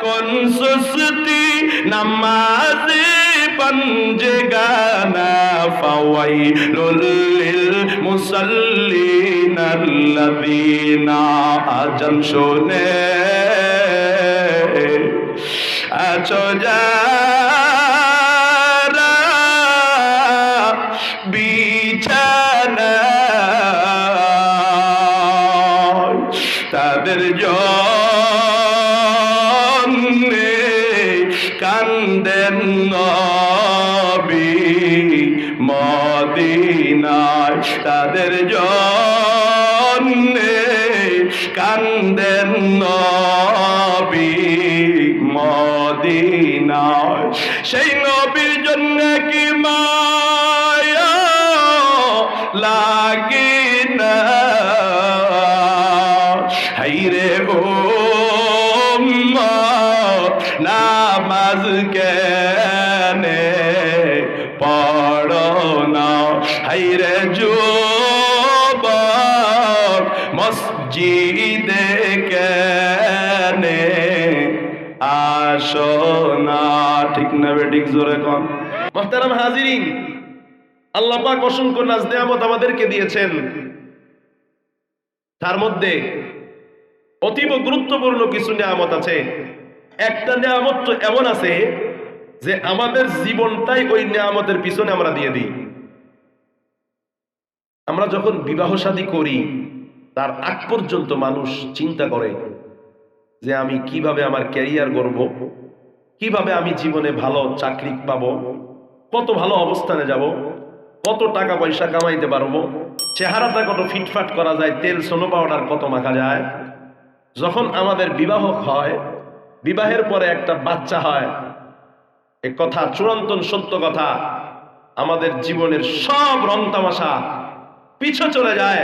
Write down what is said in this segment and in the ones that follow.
कौन सुस्ती नमाज़ी पंजगाना फवैलुल लिल मुसल्लीन अल्लज़ीना आजम शुने আছো যারা বিছানায় তাদের জন্যে কান্দেন নবী মদিনায় তাদের জন্যে কান্দেন নবী মদিনায় সেই নবীর জন্য কি মায়া লাগে না হাইরে ও নামাজ কেনে পড়ো না হাইরে যুবক মসজিদে কেনে আসো না ঠিক না বেঠিক জোরে কোন মুহতারাম হাজিরিন আল্লাহ পাক অসংখ্য নাজ নেয়ামত আমাদেরকে দিয়েছেন তার মধ্যে অতীব গুরুত্বপূর্ণ কিছু নিয়ামত আছে একটা নিয়ামত তো এমন আছে যে আমাদের জীবনটাই ওই নিয়ামতের পিছনে আমরা দিয়ে দিই আমরা যখন বিবাহ শাদী করি তার আগ পর্যন্ত মানুষ চিন্তা করে যে আমি কিভাবে আমার ক্যারিয়ার গড়ব কিভাবে আমি জীবনে ভালো চাকরি পাবো কত ভালো অবস্থানে যাব কত টাকা পয়সা কামাইতে পারবো চেহারাটা কত ফিটফাট করা যায় তেল সোনো পাউডার কত মাখা যায় যখন আমাদের বিবাহ হয় বিবাহের পরে একটা বাচ্চা হয় এ কথা চূড়ান্ত সত্য কথা আমাদের জীবনের সব রং তামাশা পিছে চলে যায়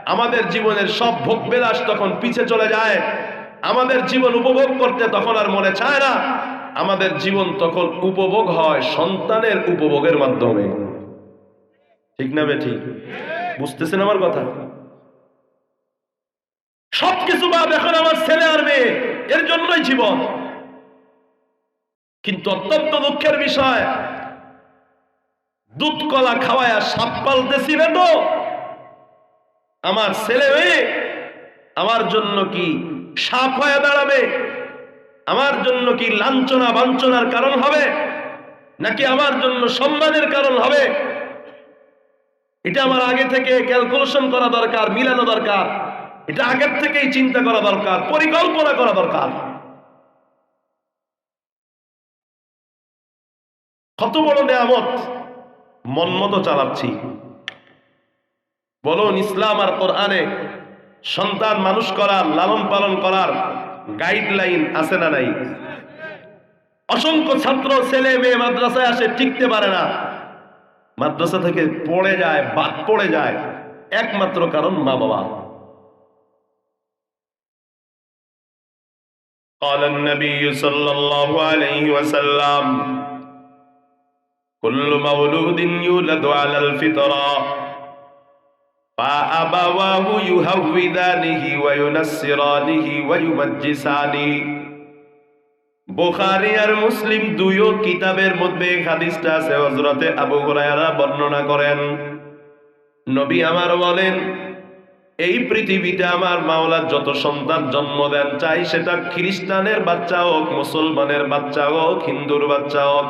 আমাদের জীবনের সব ভোগবিলাস তখন পিছে চলে যায় আমাদের জীবন উপভোগ করতে তখন আর মনে চায় না আমাদের জীবন তখন উপভোগ হয় সন্তানের উপভোগের মাধ্যমে ঠিক না বেঠিক বুঝতেছেন আমার কথা সবকিছু বাদ এখন আমার ছেলে আর মেয়ে এর জন্যই জীবন কিন্তু অত্যন্ত দুঃখের বিষয় দুধ কলা খাওয়ায়া সাপ পালতেছি না তো আমার ছেলে মেয়ে আমার জন্য কি সাপ হয়ে দাঁড়াবে আমার জন্য কি লাঞ্ছনা বাঞ্ছনার কারণ হবে নাকি আমার জন্য সম্মানের কারণ হবে এটা আমার আগে থেকে ক্যালকুলেশন করা দরকার মিলানো দরকার এটা আগের থেকেই চিন্তা করা দরকার পরিকল্পনা করা দরকার কত বড় নিয়ামত মন মতো চালাচ্ছি বলুন ইসলাম আর কোরআনে সন্তান মানুষ করার লালন পালন করার গাইডলাইন আছে না নাই অসংখ্য ছাত্র ছেলে মেয়ে মাদ্রাসায় আসে টিকতে পারে না মাদ্রাসা থেকে পড়ে যায় বাদ পড়ে যায় একমাত্র কারণ মা বাবা قال النبي صلى الله عليه وسلم كل مولود يولد على الفطرة فأبواه يهودانه وينصرانه ويمجسانه বুখারী আর মুসলিম দুইও কিতাবের মধ্যে হাদিসটা আছে হযরতে আবু হুরায়রা বর্ণনা করেন নবী আমার বলেন এই পৃথিবীতে আমার মাওলা যত সন্তান জন্ম দেন চাই সেটা খ্রিস্টানের বাচ্চা হোক মুসলমানের বাচ্চা হোক হিন্দুর বাচ্চা হোক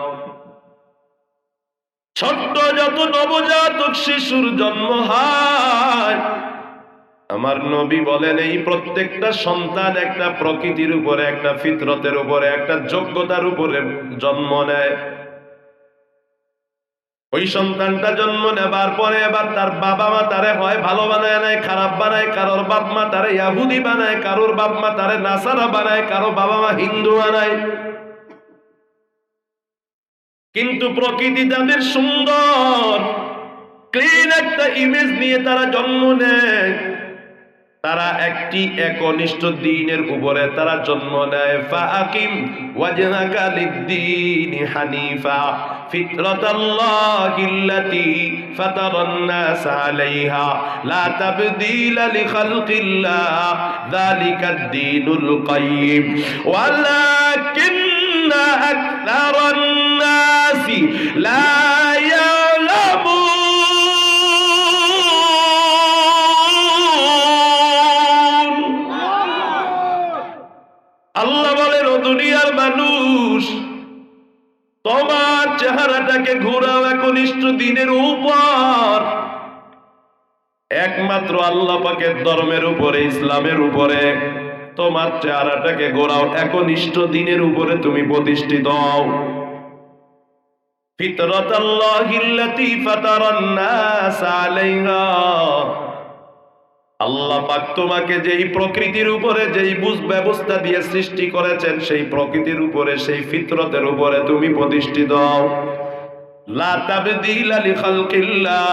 ছোট্ট যত নবজাতক শিশুর জন্ম হয় আমার নবী বলেন এই প্রত্যেকটা সন্তান একটা প্রকৃতির উপরে একটা ফিতরতের উপরে একটা যোগ্যতার উপরে জন্ম নেয় ওই সন্তানটা জন্ম নেবার পরে এবার তার বাবা মা তারে হয় ভালো বানায় নাই খারাপ বানায় কারোর বাপ মা তারে ইহুদি বানায় কারোর বাপ মা তারে নাসারা বানায় কারো বাবা মা হিন্দু বানায় কিন্তু প্রকৃতি তাদের সুন্দর ক্লিন একটা ইমেজ নিয়ে তারা জন্ম নেয় তারা একটি একনিষ্ঠ দ্বীনের উপরে তারা জন্ম নেয় ফাকিম ওয়াজহাকা লিদ্দীন হানিফা ফিতরাতাল্লাহিল্লাতী ফাতারান নাস আলাইহা লা তাবদীলা লিখালকিল্লাহ যালিকাদ দীনুল কাইয়্যিম ওয়ালাকিন দুনিয়ার মানুষ, তোমার চেহারাটাকে ঘোরাও একনিষ্ঠ দিনের উপর, একমাত্র আল্লাহ পাকের ধর্মের উপরে, ইসলামের উপরে তোমার চেহারাটাকে ঘোরাও, একনিষ্ঠ দিনের উপরে তুমি প্রতিষ্ঠিত হও। ফিতরাতাল্লাহিল্লাতী ফাতারান নাস আলাইহা, আল্লাহ পাক তোমাকে যেই প্রকৃতির উপরে, যেই বুঝ ব্যবস্থা দিয়ে সৃষ্টি করেছেন, সেই প্রকৃতির উপরে, সেই ফিতরতের উপরে তুমি প্রতিষ্ঠিত হও। লা তাবদীলা লিখালকিল্লাহ,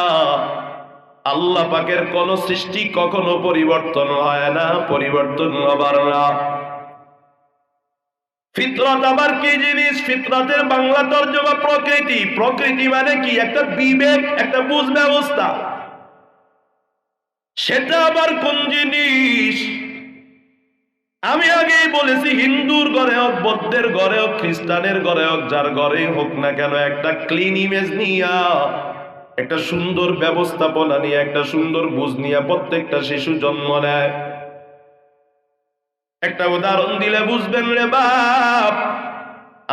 আল্লাহ পাকের কোন সৃষ্টি কখনো পরিবর্তন হয় না, পরিবর্তন হবার না। ফিতরত আবার কি জিনিস? ফিতরতের বাংলা তর্জমা প্রকৃতি। প্রকৃতি মানে কি? একটা বিবেক, একটা বুঝ ব্যবস্থা। সেটা আবার কোন জিনিস? আমি আগেই বলেছি, হিন্দুর ঘরে হোক, বৌদ্ধের ঘরে হোক, খ্রিস্টানের ঘরে হোক, যার ঘরেই হোক না কেন, একটা ক্লিন ইমেজ নিয়া, একটা সুন্দর ব্যবস্থাপনা নিয়ে, একটা সুন্দর বুঝ নিয়ে প্রত্যেকটা শিশু জন্ম নেয়। একটা উদাহরণ দিলে বুঝবেন রে বাপ।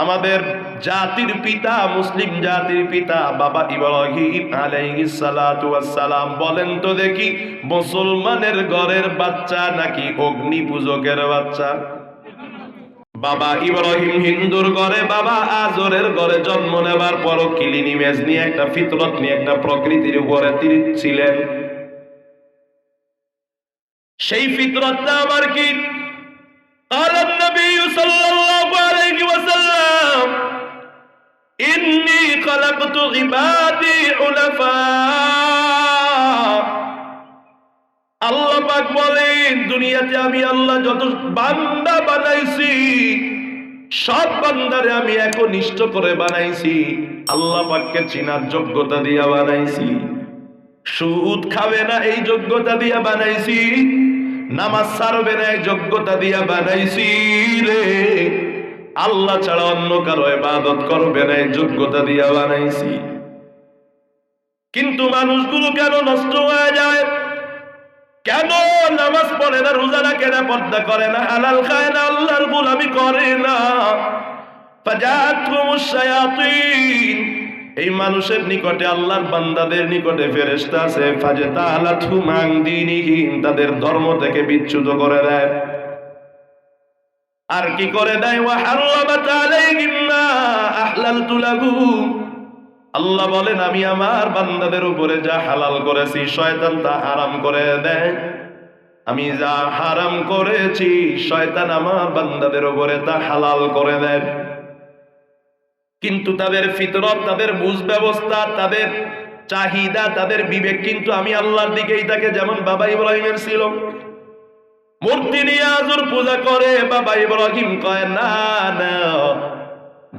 আমাদের জাতির পিতা, মুসলিম জাতির পিতা বাবা ইব্রাহিম আলাইহিস সালাতু ওয়াস সালাম, বলেন তো দেখি, মুসলমানের ঘরের বাচ্চা নাকি অগ্নি পূজকের বাচ্চা? বাবা ইব্রাহিম হিন্দুর ঘরে, বাবা আজরের ঘরে জন্ম নেবার পরও ক্লিন ইমেজ নিয়ে, একটা ফিতরত নিয়ে, একটা প্রকৃতির উপরে তিনি ছিলেন। সেই ফিতরতটা আবার কি? قال النبي صلى الله عليه وسلم إني خلقت عبادي حنفاء। আল্লাহ পাক বলেন, দুনিয়াতে আমি আল্লাহ যত বান্দা বানাইছি, সব বান্দারে আমি একনিষ্ঠ করে বানাইছি, আল্লাহ পাককে চিনার যোগ্যতা দিয়া বানাইছি। সুদ খাবে না এই যোগ্যতা দিয়া বানাইছি, নামাজ ছাড়বে না এই যোগ্যতা দিয়া বানাইছি রে, আল্লাহ ছাড়া অন্য কারো ইবাদত করবে না এই যোগ্যতা দিয়া বানাইছি। কিন্তু মানুষগুলো কেন নষ্ট হয়ে যায়? কেন নামাজ পড়ে না, রোজা রাখে না, পর্দা করে না, হালাল খায় না, আল্লাহর গোলামি করে না? ফাজাতুমুশ শায়াতিন, এই মানুষের নিকটে, আল্লাহর বান্দাদের নিকটে ফেরেশতা আছে, ফাজাতালাতুহুম আন দীনিহিম, তাদের ধর্ম থেকে বিচ্যুত করে দেয়। আর কি করে দেয়? ওয়া হারামাত আলাইহিম মা আহলালতু লাহুম, আল্লাহ বলেন, আমি আমার বান্দাদের উপরে যা হালাল করেছি, শয়তান তা হারাম করে দেয়। আমি যা হারাম করেছি, শয়তান আমার বান্দাদের উপরে তা হালাল করে দেয়। কিন্তু তাদের ফিতরত, তাদের বুঝ ব্যবস্থা, তাদের চাহিদা, তাদের বিবেক কিন্তু আমি আল্লাহর দিকেই থাকে। যেমন বাবা ইব্রাহিমের ছিল, মূর্তি নিয়ে আজর পূজা করে। বাবা ইব্রাহিম কয়, না না,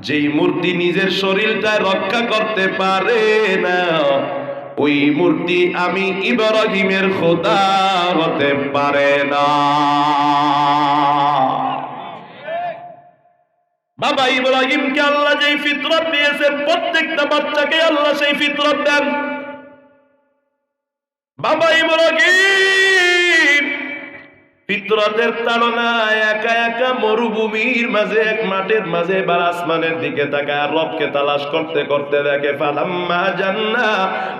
যেই মূর্তি নিজের শরীরটা রক্ষা করতে পারে না, ওই মূর্তি আমি ইব্রাহিমের খোদা হতে পারে না। বাবা ইব্রাহিমকে আল্লাহ যেই ফিতরত দিয়েছেন, প্রত্যেকটা বাচ্চাকে আল্লাহ সেই ফিতরত দেন। বাবা ইব্রাহিম ফিতরতের তাড়নায় একা একা মরুভূমির মাঝে, এক মাঠের মাঝে, এবার আসমানের দিকে তাকায় রবকে তালাশ করতে করতে দেখে, ফালাম্মা জান্না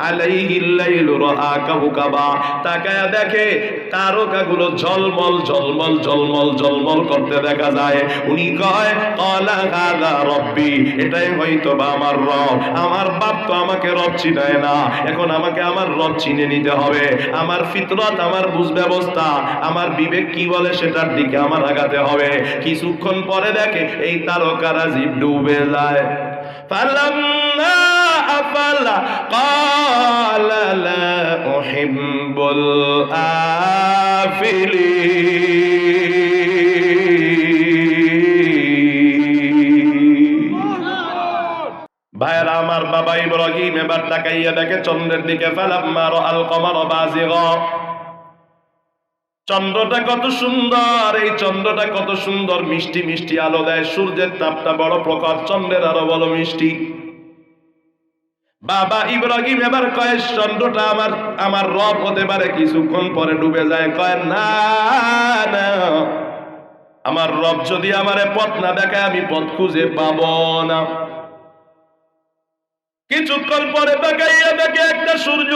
আলাইহিল লাইলু রাআ কাওকাবা, তাকায় দেখে তারকাগুলো ঝলমল ঝলমল ঝলমল ঝলমল করতে দেখা যায়। উনি কয়, ক্বালা হাযা রব্বি, এটাই হয়তো বা আমার রব। আমার বাপ তো আমাকে রব চিনায় না, এখন আমাকে আমার রব চিনে নিতে হবে। আমার ফিতরত, আমার বুঝ ব্যবস্থা, আমার বিবেক কি বলে সেটার দিকে আমার আগাতে হবে। কিছুক্ষণ পরে দেখে এই তারকারাজি ডুবে যায়। ফালাম্মা আফালা ক্বালা লা উহিব্বুল আফিলিন। ভাইরা আমার, বাবা ইব্রাহিম এবার তাকাইয়া দেখে চন্দ্রের দিকে। ফালাম্মা রাআল কমারা বাযিগা, চন্দ্রটা কত সুন্দর, এই চন্দ্রটা কত সুন্দর, মিষ্টি মিষ্টি আলো দেয়। সূর্যের তাপটা বড় প্রখর, চন্দ্রের আরো বড় মিষ্টি। বাবা ইব্রাহিম এবার কয়, চন্দ্রটা আমার রব হতে পারে। কিছুক্ষণ পরে ডুবে যায়। কয়, না না, আমার রব যদি আমারে পথ না দেখায় আমি পথ খুঁজে পাব না। কিছুক্ষণ পরে তাকাইয়া দেখে একটা সূর্য।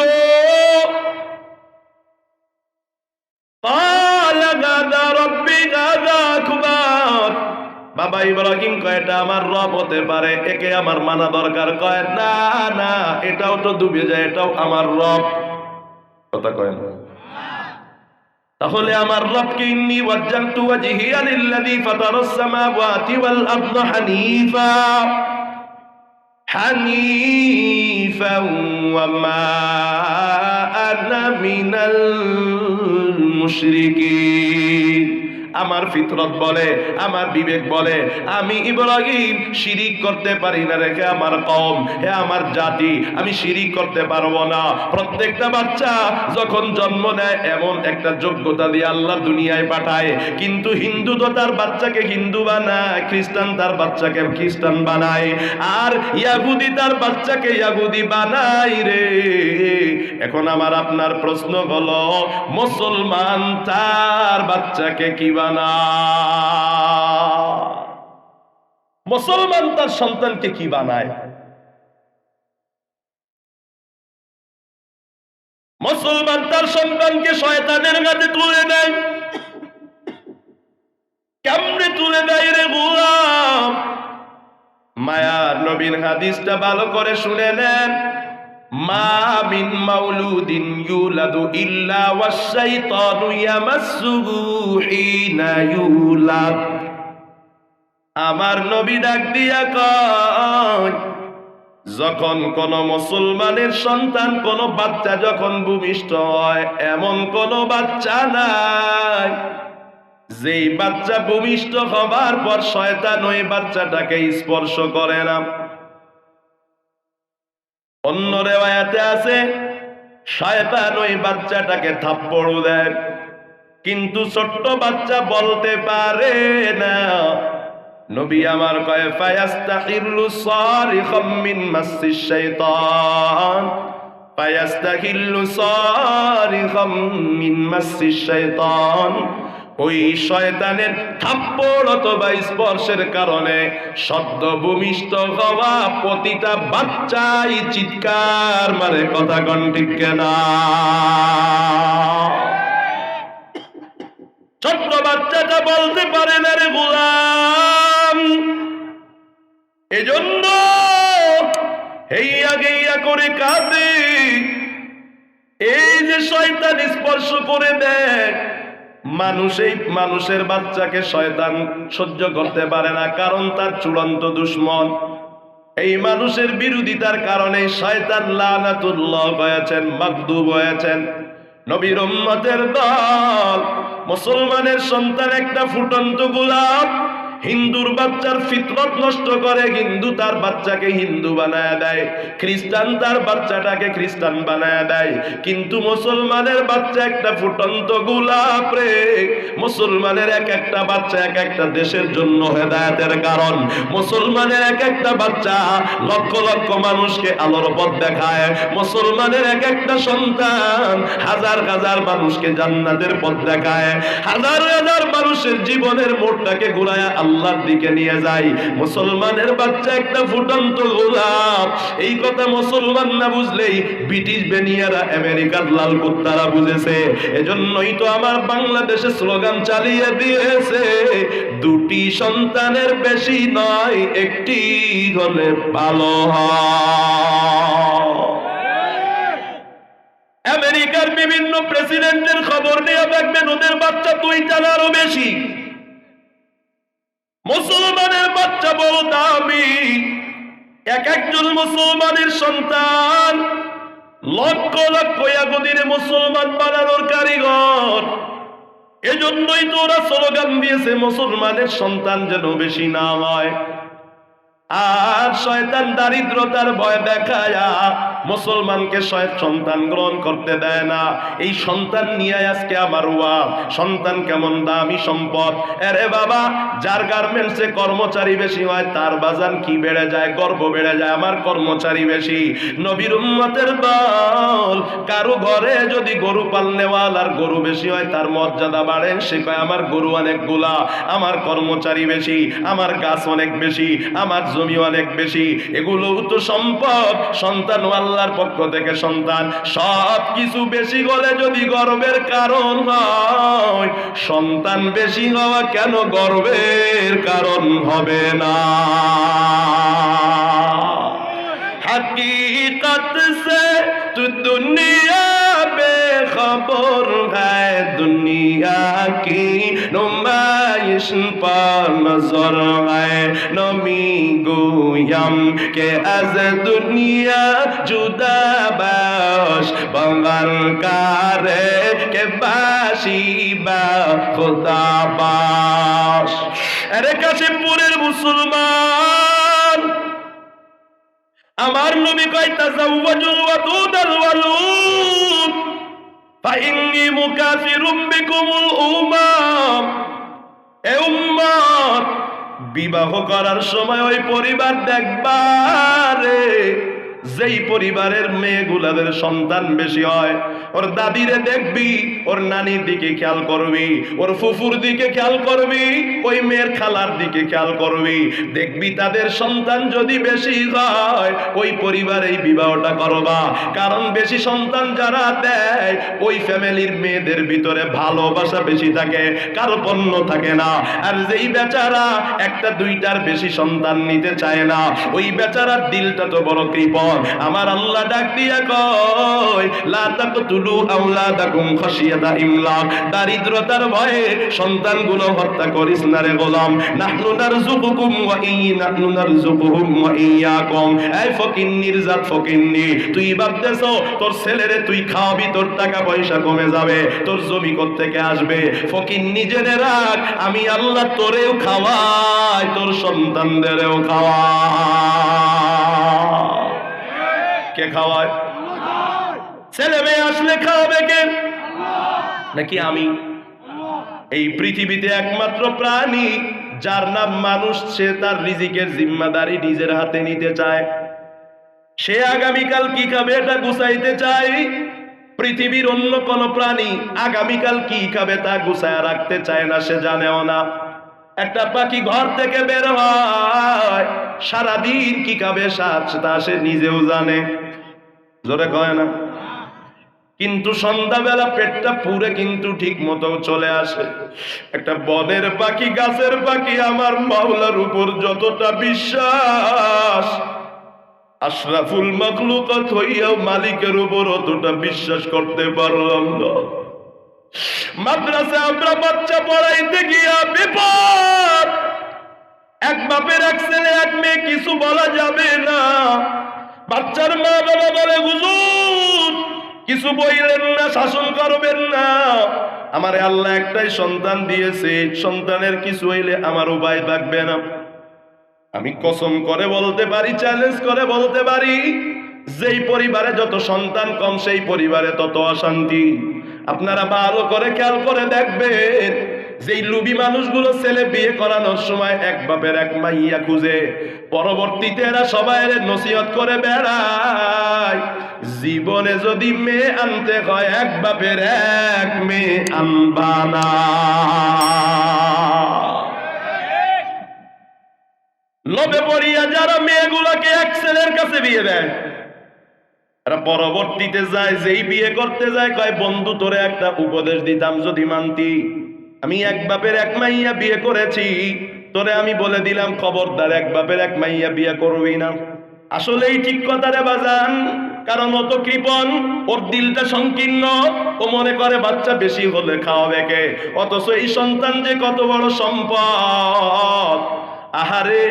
বাবা ইব্রাহিম কয় এটা আমার রব হতে পারে, একে আমার মানা দরকার। কয় না না, এটাও তো ডুবে যায়, এটাও আমার রব। কথা কয় না? তাহলে আমার রবকে ইন্নী ওয়াজ্জাহতু ওয়াজহিয়া লিল্লাযী ফাতারাস সামাওয়াতি ওয়াল আরদা হানিফান ওয়া মা আনা মিনাল মুশরিকিন। আমার ফিতরত বলে, আমার বিবেক বলে আমি ইব্রাহিম শিরিক করতে পারি না রেখে আমার কওম, হে আমার জাতি, আমি শিরিক করতে পারবো না। প্রত্যেকটা বাচ্চা যখন জন্ম নেয় এমন একটা যোগ্যতা দিয়ে আল্লাহ দুনিয়ায় পাঠায়, কিন্তু হিন্দু তো তার বাচ্চাকে হিন্দু বানায়, খ্রিস্টান তার বাচ্চাকে খ্রিস্টান বানায়, আর ইয়াহুদি তার বাচ্চাকে ইয়াহুদি বানায় রে। এখন আমার আপনার প্রশ্ন হলো, মুসলমান তার বাচ্চাকে কি বানায়? মুসলমান তার সন্তানকে কি বানায়? মুসলমান তার সন্তানকে শয়তানের কাছে তুলে দেয়। কেমনে তুলে দেয় রে গোলাম? মায়ার নবীর হাদিসটা ভালো করে শুনে নেন। মা মিন মাউলুদিন ইউলাদু ইল্লা ওয়াশ-শাইতানু ইয়ামাসসুহু হিনা ইউলাদ। আমার নবী ডাক দিয়া কয়, যখন কোন মুসলমানের সন্তান, কোন বাচ্চা যখন ভূমিষ্ঠ হয়, এমন কোন বাচ্চা নাই যেই বাচ্চা ভূমিষ্ঠ হবার পর শয়তান ওই বাচ্চাটাকে স্পর্শ করে না। অন্য রিওয়ায়াতে আছে শয়তান ওই বাচ্চাটাকে থাপ্পড় দেয়, কিন্তু ছোট্ট বাচ্চা বলতে পারে না। নবী আমার কয় ফায়াস্তাহিল্লু সারিখাম মিন মাসসিশ শাইতান, ফায়াস্তাহিল্লু সারিখাম মিন মাসসিশ শাইতান। ওই শয়তানের থাপ্পড় অথবা স্পর্শের কারণে সদ্য ভূমিষ্ঠ হওয়া প্রতিটা বাচ্চাই চিৎকার মারে। কথা কোন ঠিক না? ছোট্ট বাচ্চাটা বলতে পারে না রে গোলাম, এজন্য হেইয়া গেইয়া করে কাঁদে। এই যে শয়তান স্পর্শ করে দেয়, মানুষের বাচ্চাকে শয়তান সহ্য করতে পারে না, কারণ তার চূড়ান্ত দুশমন। এই মানুষের বিরোধিতার কারণে শয়তান লানাতুল্লাহ হয়েছেন, মাগদুব হয়েছেন। নবীর উম্মতের দল, মুসলমানের সন্তান একটা ফুটন্ত গোলাপ, হিন্দুর বাচ্চার ফিতরত নষ্ট করে, হিন্দু তার বাচ্চাকে হিন্দু বানায় দেয়, খ্রিস্টান তার বাচ্চাটাকে খ্রিস্টান বানায় দেয়। কিন্তু মুসলমানের বাচ্চা একটা ফুটন্ত গোলাপ রে। মুসলমানের এক একটা বাচ্চা এক একটা দেশের জন্য হেদায়েতের কারণ। মুসলমানের এক একটা বাচ্চা লক্ষ লক্ষ মানুষকে আলোর পথ দেখায়। মুসলমানের এক একটা সন্তান হাজার হাজার মানুষকে জান্নাতের পথ দেখায়, হাজার হাজার মানুষের জীবনের মোড়টাকে ঘুরায় আল্লাহর দিকে নিয়ে যায়। মুসলমানের বাচ্চা একটা ফুটন্ত গোলাপ। এই কথা মুসলমান না বুঝলেই ব্রিটিশ বেনিয়ারা, আমেরিকার লাল কুত্তারা বুঝেছে। এজন্যই তো আমার বাংলাদেশে স্লোগান চালিয়ে দিয়েছে, দুটি সন্তানের বেশি নয়, একটি হলে ভালো হয়। আমেরিকার বিভিন্ন প্রেসিডেন্টের খবর নিয়ে দেখবেন ওদের বাচ্চা দুইটার আরো বেশি। মুসলমানের বাচ্চা বড় দামি। এক একজন মুসলমানের সন্তান লক্ষ লক্ষ ইয়াহুদির মুসলমান বানানোর কারিগর। এজন্যই তো ওরা স্লোগান দিয়েছে মুসলমানের সন্তান যেন বেশি না হয়। আর শয়তান দারিদ্রতার ভয় দেখায়া মুসলমানকে সন্তান গ্রহণ করতে দেয় না। এই সন্তান নিয়ে আজকে আমার ওয়াজ। সন্তান কেমন দামি সম্পদ। আরে বাবা, যার গার্মেন্টসে কর্মচারী বেশি হয় তার বাজান কি বেড়ে যায়, গর্ব বেড়ে যায়, আমার কর্মচারী বেশি। নবীর উম্মতের দল, কারো ঘরে যদি গরু পালনেওয়ালার গরু বেশি হয় তার মর্যাদা বাড়ে। সে কয় আমার গরু অনেকগুলা, আমার কর্মচারী বেশি, আমার গাছ অনেক বেশি, আমার জমি অনেক বেশি। এগুলোও তো সম্পদ। সন্তান আল্লাহর পক্ষ থেকে সন্তান। সব কিছু বেশি হলে যদি গর্বের কারণ হয়, সন্তান বেশি হওয়া কেন গর্বের কারণ হবে না? हकीकत से तू दुनिया बेखबर है, दुनिया की नुमाइश पर नजर है। नमी गोयम के अज दुनिया जुदा बाश बंगल करे के बाशी बा खुदा बाश। अरे काशिमपुरेर मुसलमान, আমার নবী কয় তাজাওয়াজুল ওয়াদুদাল ওয়ালুদ ফাইন্নী মুকাফিরুম বিকুমুল উম্মাম। এ উম্মত, বিবাহ করার সময় ওই পরিবার দেখবা রে, যেই পরিবারের মেয়েগুলাদের সন্তান বেশি হয়, ওর দাদিরে দেখবি, ওর নানির দিকে খেয়াল করবি, ওর ফুফুর দিকে খেয়াল করবি, ওই মেয়ের খালার দিকে খেয়াল করবি। দেখবি তাদের সন্তান যদি বেশি হয়, ওই পরিবারেই বিবাহটা করবা। কারণ বেশি সন্তান যারা দেয়, ওই ফ্যামিলির মেয়েদের ভিতরে ভালোবাসা বেশি থাকে, কার্পণ্য থাকে না। আর যেই বেচারা একটা দুইটার বেশি সন্তান নিতে চায় না, ওই বেচারার দিলটা তো বড় কৃপণ। আমার আল্লাহ ডাক দিয়া কয়, লা তাকতুলু আওলাদাকুম খাশিয়াতা ইমলাক। দারিদ্রতার ভয়ে সন্তানগুলো হত্যা করিস না রে গোলাম। নাহনু নারযুকুকুম ওয়া নাহনু নারযুকুহুম ওয়া ইয়াকুম। এই ফকিন্নির জাত ফকিন্নি, তুই ভাবতেছো তোর ছেলেরে তুই খাওয়াবি, তোর টাকা পয়সা কমে যাবে, তোর জমি কোত্থেকে আসবে? ফকিন্নি জেনে রাখ, আমি আল্লাহ তোরেও খাওয়াই, তোর সন্তানদেরও খাওয়াই। কে খাওয়ায়? ছেলে মেয়ে আসলে খাওয়াবে কে? নাকি আমি? এই পৃথিবীতে একমাত্র প্রাণী যার নাম মানুষ, সে তার রিজিকের জিম্মাদারি নিজের হাতে নিতে চায়। সে আগামীকাল কি খাবে এটা গুছাইতে চায়। পৃথিবীর অন্য কোন প্রাণী আগামীকাল কি খাবে তা গুছায় রাখতে চায় না, সে জানেও না। একটা পাখি ঘর থেকে বের হয়, সারাদিন কি খাবে তা সে নিজেও জানে, জোরে কয় না। কিন্তু সন্ধ্যাবেলা পেটটা পুরে কিন্তু ঠিক মতো চলে আসে। একটা বনের পাখি, গাছের পাখি, আমার মাওলার উপর যতটা বিশ্বাস, আশরাফুল মাখলুকাত হইয়াও মালিকের উপর অতটা বিশ্বাস করতে পারলাম না। মাদ্রাসা আমরা বাচ্চা পড়াইতে গিয়া বিপদ। এক বাপের এক ছেলে এক মেয়ে, কিছু বলা যাবে না। বাচ্চার মা বাবা বলে, হুজুর কিছু বইলেন না, শাসন করবেন না, আমার আল্লাহ একটাই সন্তান দিয়েছে, সন্তানের কিছু হইলে আমার উপায় থাকবে না। আমি কসম করে বলতে পারি, চ্যালেঞ্জ করে বলতে পারি, যেই পরিবারে যত সন্তান কম সেই পরিবারে তত অশান্তি। আপনারা ভালো করে খেয়াল করে দেখবেন, যেই লুবি মানুষগুলো ছেলে বিয়ে করানোর সময় এক বাপের এক মাইয়া খুঁজে, পরবর্তীতে এরা সবাই নসিহত করে বেড়ায়, জীবনে যদি মেয়ে আনতে হয় এক বাপের এক মেয়ে আনবা না। লোভে পড়িয়া যারা মেয়েগুলোকে এক ছেলের কাছে বিয়ে দেয়, এরা পরবর্তীতে যায়, যেই বিয়ে করতে যায় কয়, বন্ধু তোরে একটা উপদেশ দিতাম যদি মানতি, আমি এক বাপের এক মাইয়া বিয়ে করেছি, তোরে আমি বলে দিলাম খবরদার এক বাপের এক মাইয়া বিয়ে করবি না। আসলেই ঠিক কথা রে বাজান, কারণ ও তো কৃপণ, ওর দিলটা সংকীর্ণ, ও মনে করে বাচ্চা বেশি হলে খাওয়াবে কে, অথচ এই সন্তান যে কত বড় সম্পদ। আহারে,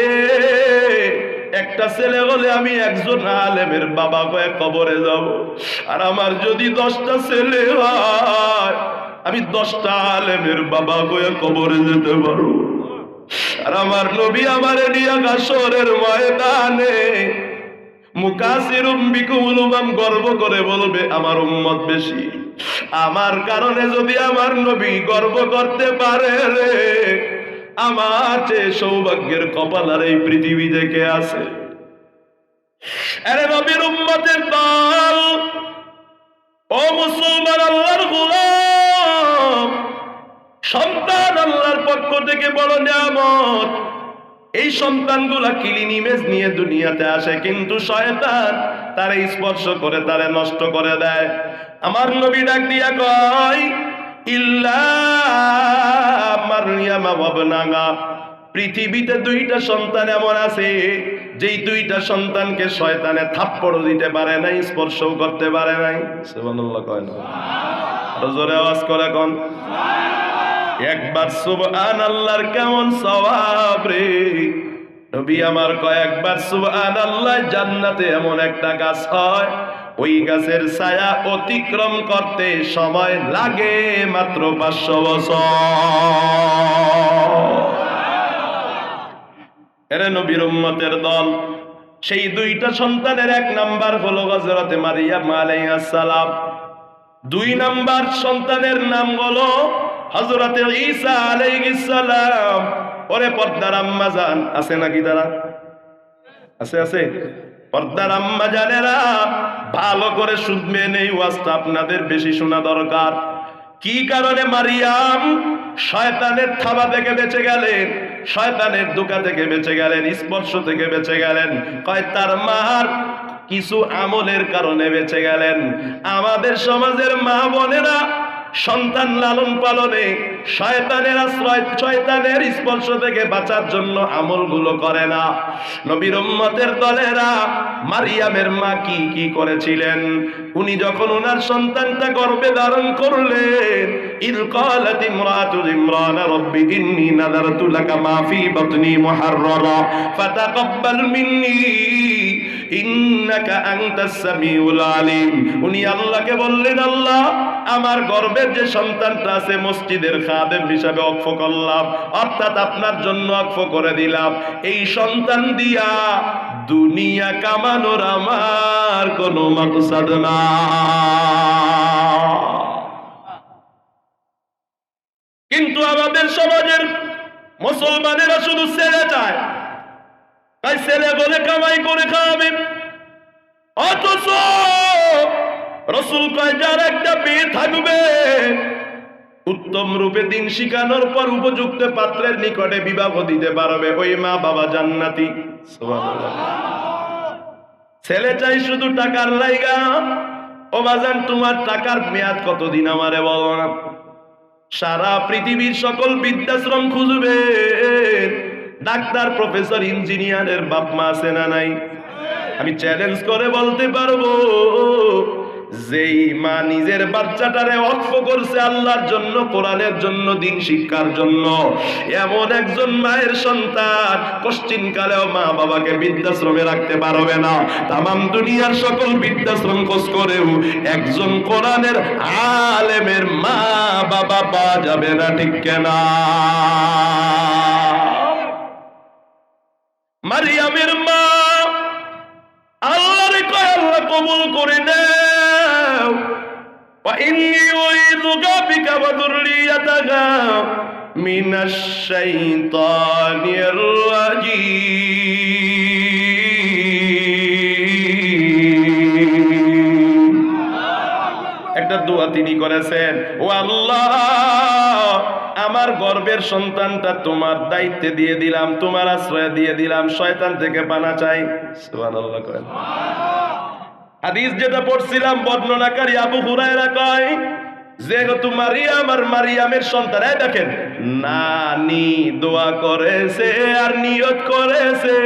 একটা ছেলে হলে আমি একজন আলেমের বাবা কয়ে কবরে যাব, আর আমার যদি 10টা ছেলে হয় আমি 10টা আলেমের বাবা কয়ে কবরে যেতে পারবো। আর আমার নবী আমারে নিয়ে হাসরের ময়দানে মুকাসিরুম বিকুমুল উমাম, গর্ব করে বলবে আমার উম্মত বেশি। আমার কারণে যদি আমার নবী গর্ব করতে পারে রে, আমার যে সৌভাগ্যের কপাল আর এই পৃথিবী থেকে আছে। আরে নবীর উম্মতের দল, ও মুসলমান, আল্লাহর গোলাম, সন্তান আল্লাহর পক্ষ থেকে বড় নিয়ামত। এই সন্তানগুলা ক্লিন ইমেজ নিয়ে দুনিয়াতে আসে, কিন্তু শয়তান তারে স্পর্শ করে তারে নষ্ট করে দেয়। আমার নবী ডাক দিয়া কয়, ইল্লা মারইয়াম ওয়া ইবনাহা, পৃথিবীতে দুইটা সন্তান এমন আছে যেই দুইটা সন্তানকে শয়তানে থাপ্পড় দিতে পারে নাই, স্পর্শও করতে পারে নাই। সুবহানাল্লাহ কয় না? আরো জোরে আওয়াজ করে কোন একবার সুবহানাল্লাহর কেমন সওয়াব রে। নবী আমার কয়েকবার সুবহানাল্লাহ, জান্নাতে এমন একটা গাছ হয়, ওই গাছের ছায়া অতিক্রম করতে সময় লাগে মাত্র 500 বছর। এরে নবীর উম্মতের দল, সেই দুইটা সন্তানের এক নাম্বার হলো হযরতে মারিয়াম আলাইহিস সালাম, দুই নাম্বার সন্তানের নাম হলো হযরতে ঈসা আলাইহিস সালাম। ওরে পর্দার আম্মা জান, আছে নাকি তারা? আছে আছে। পর্দার আম্মা জানেরা, ভালো করে শুনবেন, এই ওয়াজটা আপনাদের বেশি শোনা দরকার। কি কারণে মারিয়াম শয়তানের থাবা থেকে বেঁচে গেলেন, শয়তানের ধোঁকা থেকে বেঁচে গেলেন, স্পর্শ থেকে বেঁচে গেলেন? কয় তার মার কিছু আমলের কারণে বেঁচে গেলেন। আমাদের সমাজের মা বোনেরা সন্তান লালন পালনে শয়তানের আশ্রয়, শয়তানের স্পর্শ থেকে বাঁচার জন্য আমলগুলো করে না। নবীর উম্মতের দলেরা, মারিয়ামের মা কি কি করেছিলেন? উনি যখন ওনার সন্তানটা গর্ভে ধারণ করলেন, ইয ক্বালাত ইমরাতু ইমরান রাব্বি ইন্নী নাযারতু লাকা মা ফি বাতনি মুহাররারা ফাতাকাব্বাল মিন্নী ইন্নাকা আনতাস সামিউল আলিম। উনি আল্লাহকে বললেন, আল্লাহ, আমার গর্ভের যে সন্তানটা আছে মসজিদের খাদেম হিসাবে ওয়াকফ করলাম, অর্থাৎ আপনার জন্য ওয়াকফ করে দিলাম। এই সন্তান দিয়া দুনিয়া কামানোর আমার কোনো মাকসাদ না। কিন্তু আমাদের সমাজের মুসলমানেরা শুধু ছেলে চায়, তাই ছেলে বলে কামাই করে খাওয়াবে। অথচ রাসূল কয়, যার একটা মেয়ে থাকবে, উত্তম রূপে দিন শিখানোর পর উপযুক্ত পাত্রের নিকটে বিবাহ দিতে পারবে, ওই মা বাবা জান্নাতি। সুবহানাল্লাহ। ছেলে চাই শুধু টাকার লাইগা। ও বাজান, তোমার টাকার মেয়াদ কতদিন আমারে বলো না। সারা পৃথিবীর সকল বৃদ্ধাশ্রম খুঁজবে, ডাক্তার, প্রফেসর, ইঞ্জিনিয়ারের বাপ মা আছে না নাই? আমি চ্যালেঞ্জ করে বলতে পারবো, যেই মা নিজের বাচ্চাটারে ওয়াকফ করছে আল্লাহর জন্য, কোরআনের জন্য, দিন শিক্ষার জন্য, এমন একজন মায়ের সন্তান কোশ্চিনকালেও মা বাবাকে বৃদ্ধাশ্রমে রাখতে পারবে না। তামাম দুনিয়ার সকল বৃদ্ধাশ্রম খোঁজ করেও একজন কোরআনের আলেমের মা বাবা পাওয়া যাবে না, ঠিক কেনা? মারিয়ামের মা আল্লাহরে কয়, আল্লাহ কবুল করে নাও, ওয়া ইন্নী উইযুকা বিকা ওয়া যুররিয়াতাকা মিনাশ শাইতানির রাজীম। একটা দোয়া তিনি করেছেন, ও আল্লাহ, আমার গর্ভের সন্তানটা তোমার দায়িত্বে দিয়ে দিলাম, তোমার আশ্রয় দিয়ে দিলাম, শয়তান থেকে পানা চাই। সুবহানাল্লাহ করেন। হাদিস যেটা পড়ছিলাম, বর্ণনাকারী আবু হুরায়রা কয়, যেহেতু মারিয়াম আর মারিয়ামের সন্তান, এই দেখেন, নানি দোয়া করেছে আর নিয়ত করেছে,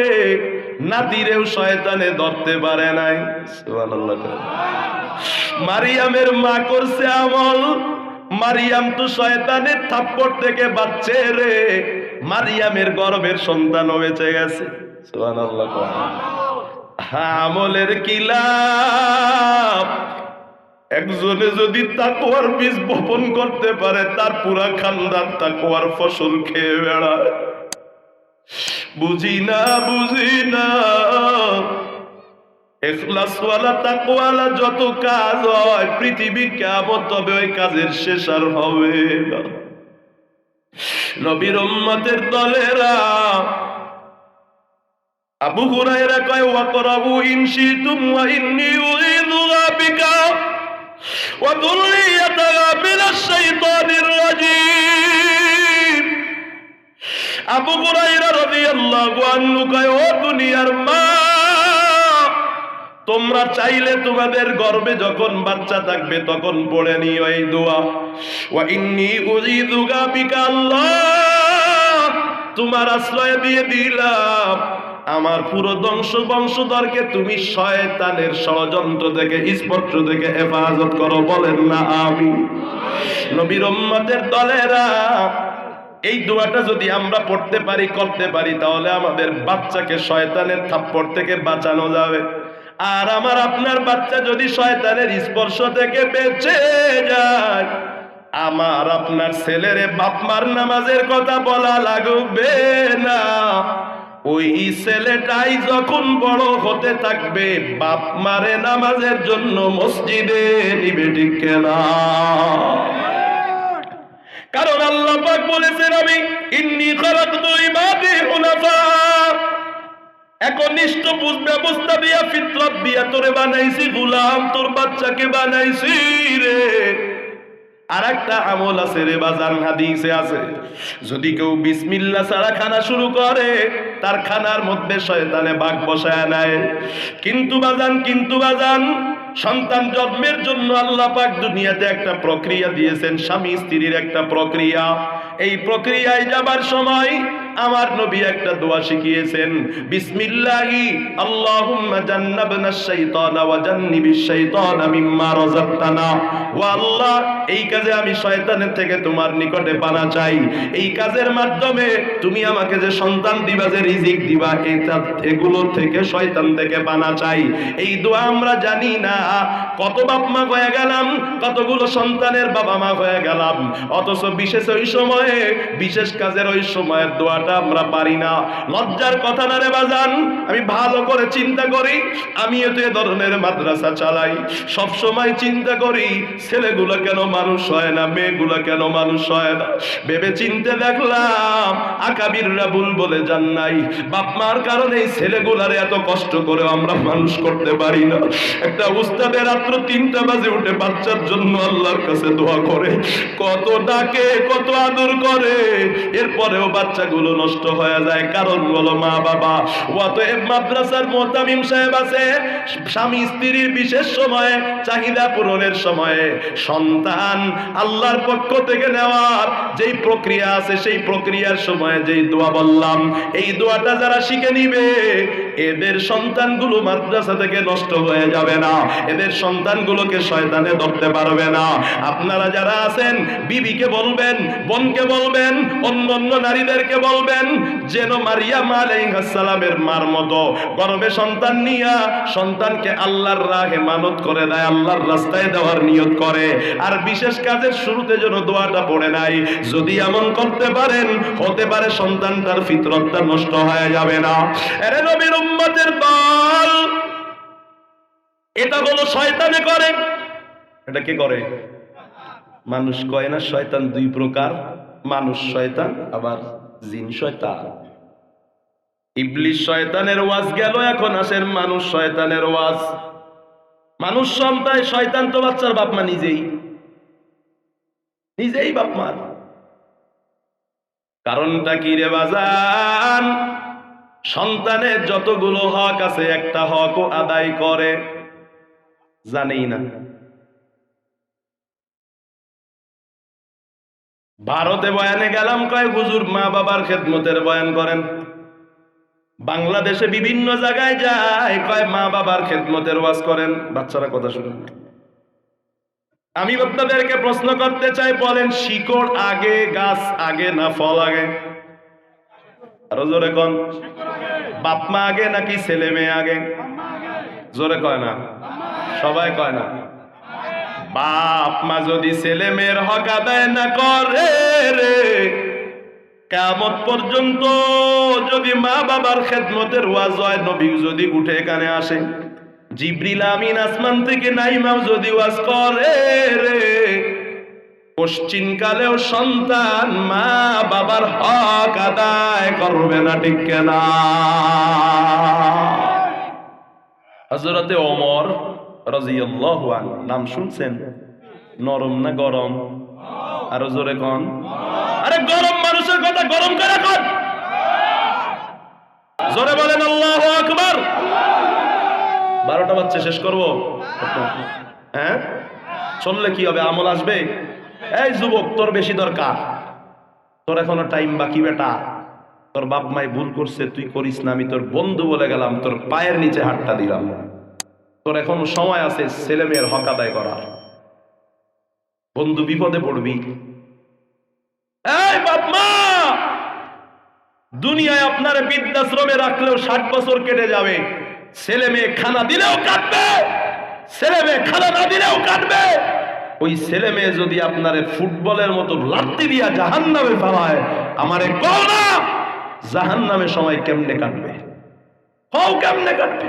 নাতিরেও শয়তানে ধরতে পারে নাই। সুবহানাল্লাহ করেন। মারিয়ামের মা করছে আমল, মারিয়াম তো শয়তানের থাপ্পড় থেকে বাঁচছে রে, মারিয়ামের গর্ভের সন্তানও বেঁচে গেছে। সুবহানাল্লাহ। আমলের কি লাভ? একজনে যদি তাকওয়ার বীজ বপন করতে পারে, তার পুরা খানদান তাকওয়ার ফসল খেয়ে বেড়ায়। বুঝি না ইখলাসওয়ালা তাকওয়ালা যত কাজ হয় পৃথিবীর কিয়ামত হবে ওই কাজের শেষ আর হবে না। নবীর উম্মতের দলেরা আবু হুরায়রা কয় ওয়াকরাবু ইন শিতুম ওয়া ইন্নী উযীযুহা বিকা ওয়া যুররিয়াতাহা মিনাশ শাইতানির রাজীম। আবু হুরায়রা রাদিয়াল্লাহু আনহু কয় ও দুনিয়ার মা, তোমরা চাইলে তোমাদের গর্ভে যখন বাচ্চা থাকবে তখন পড়ে নিও এই দোয়া, ওয়া ইন্নী উযীযুহা বিকা, আল্লাহ তোমার আশ্রয় দিয়ে দিলাম আমার পুরো বংশধরকে তুমি শয়তানের ষড়যন্ত্র থেকে স্পর্শ থেকে হেফাজত করো। বলেন না আমিন। নবীর উম্মতের দলেরা এই দোয়াটা যদি আমরা পড়তে পারি করতে পারি তাহলে আমাদের বাচ্চাকে শয়তানের থাপ্পড় থেকে বাঁচানো যাবে। আর আমার আপনার বাচ্চা যদি শয়তানের স্পর্শ থেকে বেঁচে যায়, আমার আপনার ছেলেরে বাপ মার নামাজের কথা বলা লাগবে না। ওই ছেলেটাই যখন বড় হতে থাকবে বাপ মারে নামাজের জন্য মসজিদে নিবে, ঠিক না? কারণ আল্লাহ পাক বলেছেন আমি ইন্নী খালাকতু ইবাদি হুনাফা, একনিষ্ঠ ব্যবস্থা দিয়া ফিতরত দিয়া তোরে বানাইছি গোলাম, তোর বাচ্চাকে বানাইছি রে। আর একটা আমল আছে রে বাজান, হাদিসে আছে যদি কেউ বিসমিল্লাহ ছাড়া খানা শুরু করে তার খানার মধ্যে শয়তানে ভাগ বসায় নেয়। কিন্তু বাজান সন্তান জন্মের জন্য আল্লাহ পাক দুনিয়াতে একটা প্রক্রিয়া দিয়েছেন, স্বামী স্ত্রীর একটা প্রক্রিয়া। এই প্রক্রিয়ায় যাবার সময় আমার নবী একটা দোয়া শিখিয়েছেন, বিসমিল্লাহি আল্লাহুম্মা জান্নাবনাশ শাইতানা ওয়া জান্নিবিশ শাইতানা মিম্মা রাযাকতানা। ওয়া আল্লাহ, এই কাজে আমি শয়তানের থেকে তোমার নিকটে পানা চাই। এই কাজের মাধ্যমে তুমি আমাকে যে সন্তান দিবা, যে রিজিক দিবা, এগুলো থেকে শয়তান থেকে পানা চাই। এই দোয়া আমরা জানি না। কত বাপ মা হয়ে গেলাম, কতগুলো সন্তানের বাবা মা হয়ে গেলাম, অথচ বিশেষ ওই সময়ে বিশেষ কাজের ওই সময়ের দোয়াটা আমরা পারি না। লজ্জার কথা না রে বাজান। আমি ভালো করে চিন্তা করি, আমিও তো এ ধরনের মাদ্রাসা চালাই, সব সময় চিন্তা করি ছেলেগুলো কেন মানুষ হয় না, মেয়েগুলো কেন মানুষ হয় না। ভেবে চিনতে দেখলাম আকাবিররা ভুল বলে যান নাই, বাপ মার কারণে এই ছেলেগুলারে এত কষ্ট করে আমরা মানুষ করতে পারি না। একটা উস্তাদের রাত্র 3টা বাজে উঠে বাচ্চার জন্য আল্লাহর কাছে দোয়া করে, কত ডাকে, কত আদর করে, এরপরেও বাচ্চাগুলো নষ্ট হয়ে যায়। কারণ বলো মা বাবা। অতএব মাদ্রাসার মুতামিম সাহেব আছে, স্বামী স্ত্রীর বিশেষ সময়ে চাহিদা পূরণের সময়ে সন্তান আল্লাহর পক্ষ থেকে নেওয়ার যেই প্রক্রিয়া আছে, সেই প্রক্রিয়ার সময়ে যেই দোয়া বললাম, এই দোয়াটা যারা শিখে নিবে এদের সন্তানগুলো মাদ্রাসা থেকে নষ্ট হয়ে যাবে না, এদের সন্তানগুলোকে শয়তানে ধরতে পারবে না। আপনারা যারা আছেন বিবিকে বলবেন, বোনকে বলবেন, অন্যান্য নারীদেরকে বলবেন যেন মারিয়াম আলাইহিস সালামের মার মতো গর্ভে সন্তান নিয়া সন্তানকে আল্লাহর রাহে মানত করে দেয়, আল্লাহর রাস্তায় দেওয়ার নিয়ত করে। আর বিশেষ কাজের শুরুতে যেন দোয়াটা পড়ে নাই। যদি এমন করতে পারেন, হতে পারে সন্তানটার ফিতরতটা নষ্ট হয়ে যাবে না। আরে নবীর উম্মতের দল, এটা হলো শয়তানে করে। এটা কে করে? মানুষ কয় না শয়তান 2 প্রকার, মানুষ শয়তান আবার জিন শয়তান। ইবলিস শয়তানের ওয়াজ গেল, এখন আসেন মানুষ শয়তানের ওয়াজ। মানুষ সন্তান শয়তান তো বাচ্চার বাপ মা নিজেই বাপ মার। কারণটা কি রে বাজান? সন্তানের যতগুলো হক আছে একটা হকও আদায় করে জানেই না। ভারতে বয়ানে গেলাম, কয় হুজুর মা বাবার খেদমতের বয়ান করেন। বাংলাদেশে বিভিন্ন জায়গায় যায়, কয় মা বাবার খেদমতের ওয়াজ করেন। বাচ্চারা কথা শুনে। আমি আপনাদেরকে প্রশ্ন করতে চাই, বলেন শিকড় আগে গাছ আগে না ফল আগে? আরো জোরে কোন। বাপ মা আগে নাকি ছেলে মেয়ে আগে? জোরে কয় না, সবাই কয় না। বাপ মা যদি ছেলে মেয়ের হক আদায় না করে রে, কিয়ামত পর্যন্ত যদি মা বাবার খেদমতের ওয়াজ হয়, নবী যদি উঠে এখানে আসে, জিবরিল আমিন আসমান থেকে নাইমাও যদি ওয়াজ করে রে, পশ্চিম কালেও সন্তান মা বাবার হক আদায় করবে না, ঠিক না? হযরতে ওমর রাদিয়াল্লাহু আনহু নাম শুনছেন? নরম না গরম? আরো জোরে কোন। আরে গরম মানুষের কথা গরম করে কোন, জোরে বলেন আল্লাহু আকবার। 12টা বাচ্চা শেষ করবো? হ্যাঁ, চললে কি হবে? আমল আসবে? এই যুবক, তোর বেশি দরকার, তোর এখনো টাইম বাকি বেটা। তোর বাপ মাই ভুল করছে, তুই করিস না, আমি তোর বন্ধু বলে গেলাম, তোর পায়ের নিচে হাতটা দিলাম। তোর এখনো সময় আছে ছেলে মেয়ের হক আদায় করার। বন্ধু বিপদে পড়বি। এই বাপ মা, দুনিয়ায় আপনার বৃদ্ধাশ্রমে রাখলেও 60 বছর কেটে যাবে, ছেলে মেয়ে খানা দিলেও কাটবে, ছেলে মেয়ে খানা না দিলেও কাটবে। ওই ছেলে মেয়ে যদি আপনারে ফুটবলের মতো লাত্তি দিয়া জাহান্নামে ফেলায়, আমারে কও না জাহান্নামে সময় কেমনে কাটবে, হও কেমনে কাটবে?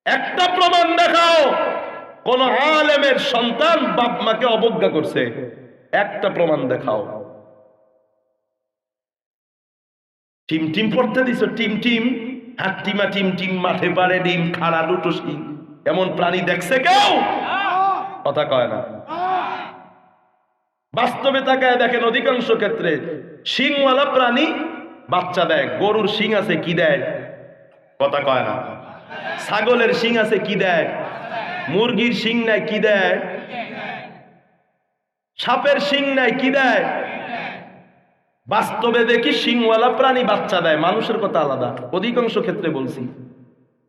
একটা প্রমাণ দেখাও কোন আলেমের সন্তান বাপ মাকে অবজ্ঞা করছে, একটা প্রমাণ দেখাও। টিম টিম পড়তে দিছ, টিম টিম, হাট্টিমা টিম টিম, মাঠে পারে ডিম, খাড়া দুটো শিং, এমন প্রাণী দেখছে কেউ? কথা কয় না। বাস্তবে তাকায় দেখেন, অধিকাংশ ক্ষেত্রে শিংওয়ালা প্রাণী বাচ্চা দেয়। গরুর শিং আছে, কি দেয়? কথা কয় না। ছাগলের শিং আছে, কি দেয়? মুরগির শিং নাই, কি দেয়? সাপের শিং নাই, কি দেয়? বাস্তবে দেখি শিংওয়ালা প্রাণী বাচ্চা দেয়। মানুষের কথা আলাদা, অধিকাংশ ক্ষেত্রে বলছি,